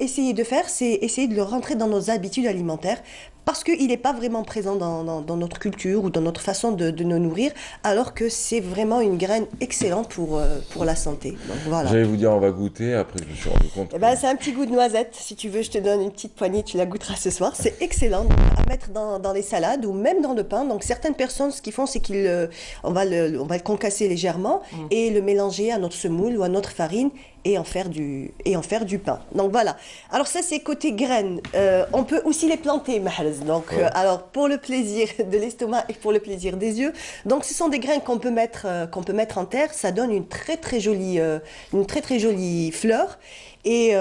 essayer de faire, c'est essayer de le rentrer dans nos habitudes alimentaires, parce qu'il n'est pas vraiment présent dans notre culture ou dans notre façon de nous nourrir, alors que c'est vraiment une graine excellente pour la santé. Donc, voilà. J'allais vous dire, on va goûter, après je me suis rendu compte. C'est un petit goût de noisette, si tu veux, je te donne une petite poignée, tu la goûteras ce soir. C'est excellent à mettre dans les salades ou même dans le pain. Donc certaines personnes, ce qu'ils font, c'est qu'on va le concasser légèrement et le mélanger à notre semoule ou à notre farine et en faire du pain. Donc voilà. Alors ça, c'est côté graines. On peut aussi les planter, Mahrez. Donc alors pour le plaisir de l'estomac et pour le plaisir des yeux. Donc ce sont des graines qu'on peut mettre en terre. Ça donne une très très jolie fleur. Et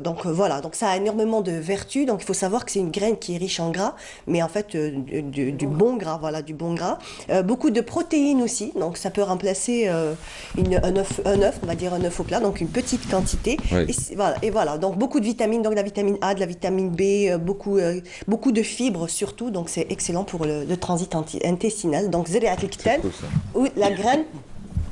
donc voilà, donc ça a énormément de vertus. Donc il faut savoir que c'est une graine qui est riche en gras, mais en fait du bon gras, voilà, du bon gras. Beaucoup de protéines aussi, donc ça peut remplacer un œuf, on va dire un œuf au plat, donc une petite quantité. Oui. Et voilà, donc beaucoup de vitamines, donc de la vitamine A, de la vitamine B, beaucoup de fibres surtout, donc c'est excellent pour le transit intestinal. Donc zariat el-Ktan ou la graine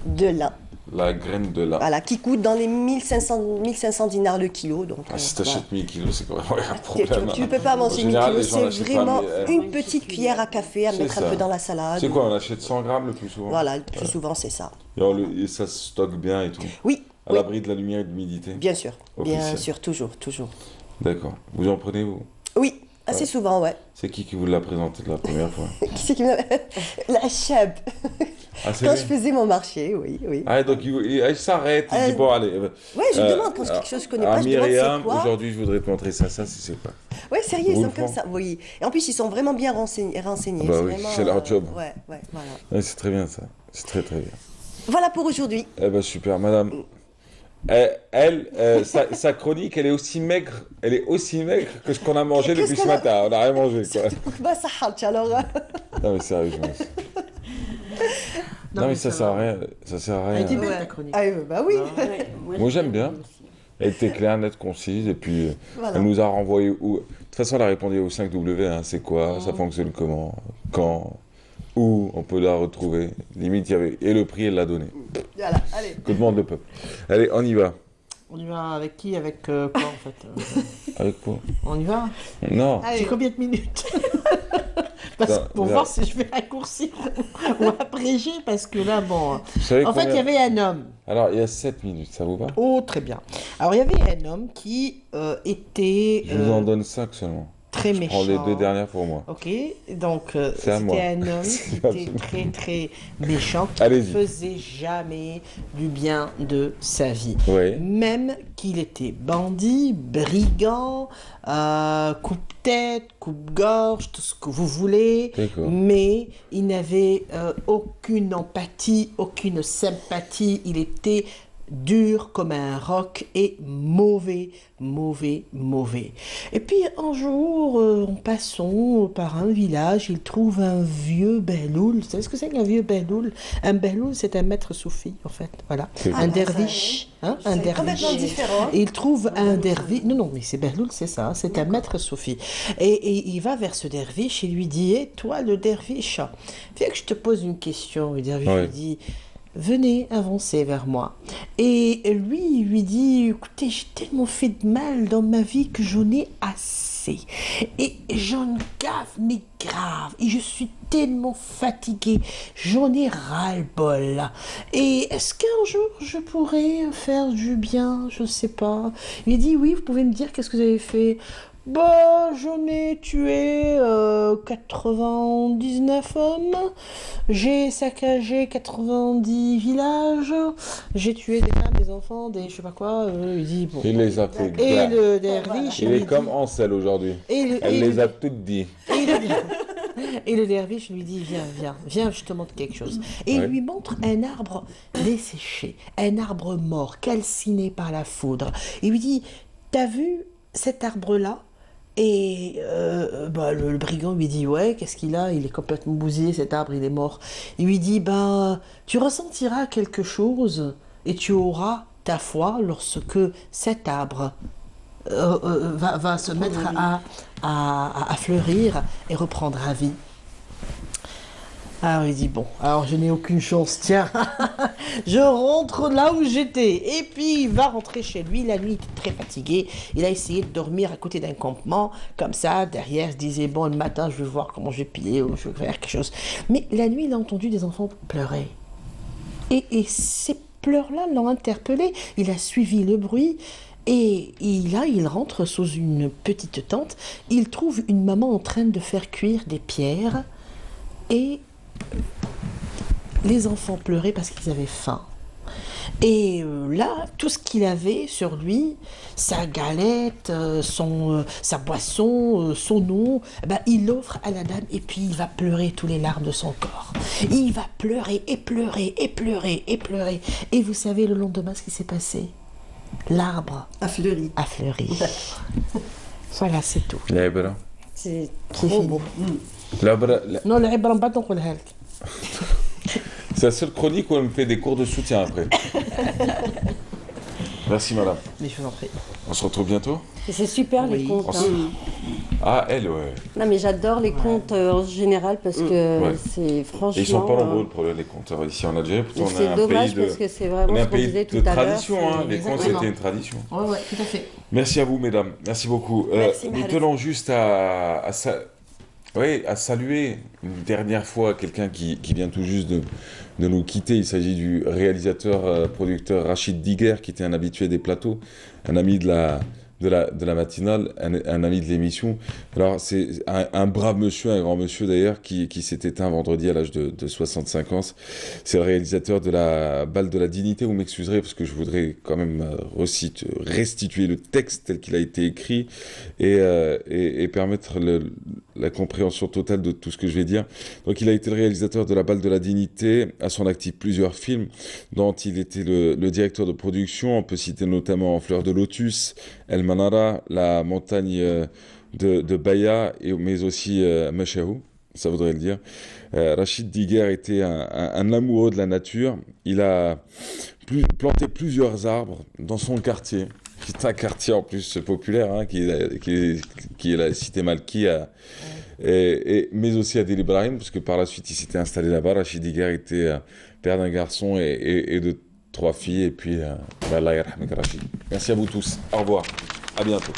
de lin. La graine de lin. Voilà, qui coûte dans les 1500 dinars le kilo. Donc, si tu achètes 1000 kilos, c'est quand même un tu problème. ne peux pas manger 1000 kilos, c'est vraiment une petite cuillère à café à mettre un peu dans la salade. C'est quoi, on achète 100 grammes le plus souvent? Voilà, le plus souvent c'est ça. Et ça se stocke bien et tout? Oui. À l'abri de la lumière et de l'humidité? Bien sûr, bien sûr, toujours. D'accord. Vous en prenez, vous? Oui, assez souvent, ouais. C'est qui vous l'a présenté la première fois? Qui c'est qui me l'a... La chab. Quand je faisais mon marché, oui. Ah, donc il s'arrête, il dit bon, allez. Ouais, je demande quand c'est quelque chose que je connais pas, je demande c'est quoi. Aujourd'hui, je voudrais te montrer ça, si c'est pas. Ouais, sérieux, ils sont comme ça, oui. Et en plus, ils sont vraiment bien renseignés. Bah c'est oui, vraiment, c'est leur job. Ouais, voilà. Ouais, c'est très bien ça, c'est très bien. Voilà pour aujourd'hui. Eh ben super, madame. Sa chronique, elle est aussi maigre que ce qu'on a mangé depuis ce matin. On n'a rien mangé, quoi. Bah, ça hâte, alors. Non, mais sérieusement. Non, mais ça sert à rien. Ça sert à rien. Elle était belle, ta chronique. Bah oui. Moi, j'aime bien. Elle était claire, nette, concise, et puis voilà. Elle nous a renvoyé où. De toute façon, elle a répondu au 5W, hein, c'est quoi, ça fonctionne comment, quand, où on peut la retrouver. Limite, il y avait. Et le prix, elle l'a donné. Voilà, allez. Que demande le peuple. Allez, on y va. On y va avec qui? Avec quoi, en fait Avec quoi? On y va? Non. J'ai combien de minutes? Pour voir si je vais raccourcir ou abréger, parce que là, bon... En fait, il y avait un homme. Alors, il y a 7 minutes, ça vous va? Oh, très bien. Alors, il y avait un homme qui était... Je vous en donne 5 seulement. Très méchant. Je prends les 2 dernières pour moi. Ok, donc c'était un homme qui était très très méchant, qui ne faisait jamais du bien de sa vie. Oui. Même qu'il était bandit, brigand, coupe-tête, coupe-gorge, tout ce que vous voulez, mais il n'avait aucune empathie, aucune sympathie, il était dur comme un roc et mauvais. Et puis un jour, en passant par un village, il trouve un vieux behloul. Vous savez ce que c'est qu'un vieux behloul? Un behloul, c'est un maître soufi, en fait. Voilà. Un derviche. Hein, un derviche. Complètement différent. Et il trouve un derviche. Non, mais c'est behloul, c'est ça. C'est un maître soufi. Et il va vers ce derviche et lui dit: "Eh, toi, le derviche, viens que je te pose une question." Le derviche lui dit: "Venez avancer vers moi." Et lui, il lui dit: "Écoutez, j'ai tellement fait de mal dans ma vie que j'en ai assez. Et j'en gaffe, mais grave. Et je suis tellement fatigué. J'en ai ras-le-bol. Et est-ce qu'un jour je pourrais faire du bien? Je sais pas." Il lui dit: "Oui, vous pouvez me dire qu'est-ce que vous avez fait?" "Bah, j'en ai tué 99 hommes, j'ai saccagé 90 villages, j'ai tué des femmes, des enfants, des je sais pas quoi." Il dit bon. Il les a fait. Et le derviche. Il est comme Ansel aujourd'hui. Elle les a toutes dit. Et le derviche lui dit: viens, je te montre quelque chose. Et il lui montre un arbre desséché, un arbre mort, calciné par la foudre. Il lui dit: "T'as vu cet arbre-là?" Et le brigand lui dit: "Ouais, qu'est-ce qu'il a? Il est complètement bousillé, cet arbre, il est mort." Il lui dit: "Tu ressentiras quelque chose et tu auras ta foi lorsque cet arbre va se mettre à fleurir et reprendra vie." Alors il dit: "Bon, alors je n'ai aucune chance, tiens, je rentre là où j'étais." Et puis il va rentrer chez lui, la nuit il était très fatigué, il a essayé de dormir à côté d'un campement, comme ça, derrière, il se disait: "Bon, le matin je vais voir comment je vais piller ou je vais faire quelque chose." Mais la nuit il a entendu des enfants pleurer. Et ces pleurs-là l'ont interpellé, il a suivi le bruit. Et là, il rentre sous une petite tente, il trouve une maman en train de faire cuire des pierres et les enfants pleuraient parce qu'ils avaient faim. Et là, tout ce qu'il avait sur lui, sa galette, sa boisson, son eau, il l'offre à la dame et puis il va pleurer tous les larmes de son corps. Il va pleurer et pleurer et pleurer et pleurer. Et vous savez le lendemain ce qui s'est passé? L'arbre a fleuri. Voilà, c'est tout. C'est trop beau. Non, l'ibra, on va pas t'en dire. C'est la seule chronique où elle me fait des cours de soutien après. Merci madame. Mais je vous en prie. On se retrouve bientôt. Et c'est super les contes. Ah, elle, ouais. Non, mais j'adore les contes en général parce que c'est franchement. Et ils sont pas nombreux pour les contes ici en Algérie. Pourtant, c'est dommage parce que c'est vraiment ce qu'on disait tout à l'heure. Tradition, hein. Les contes, c'était une tradition. Oui, tout à fait. Merci à vous, mesdames. Merci beaucoup. Nous tenons juste à saluer une dernière fois quelqu'un qui vient tout juste de nous quitter. Il s'agit du réalisateur, producteur Rachid Diguer, qui était un habitué des plateaux, un ami de la matinale, un ami de l'émission. Alors, c'est un brave monsieur, un grand monsieur d'ailleurs, qui s'est éteint vendredi à l'âge de 65 ans. C'est le réalisateur de la Balle de la Dignité. Vous m'excuserez parce que je voudrais quand même restituer le texte tel qu'il a été écrit et permettre la compréhension totale de tout ce que je vais dire. Donc, il a été le réalisateur de la Balle de la Dignité, à son actif plusieurs films dont il était le directeur de production. On peut citer notamment Fleur de Lotus, El Manara, La montagne de Baya, mais aussi Machahou, ça voudrait le dire. Rachid Diguer était un amoureux de la nature. Il a planté plusieurs arbres dans son quartier, qui est un quartier en plus populaire, hein, qui est la cité Malkia, mais aussi à Del Ibrahim, parce que par la suite il s'était installé là-bas. Rachid Diguer était père d'un garçon et de 3 filles, et puis Allah yarhamik Rachid. Merci à vous tous, au revoir, à bientôt.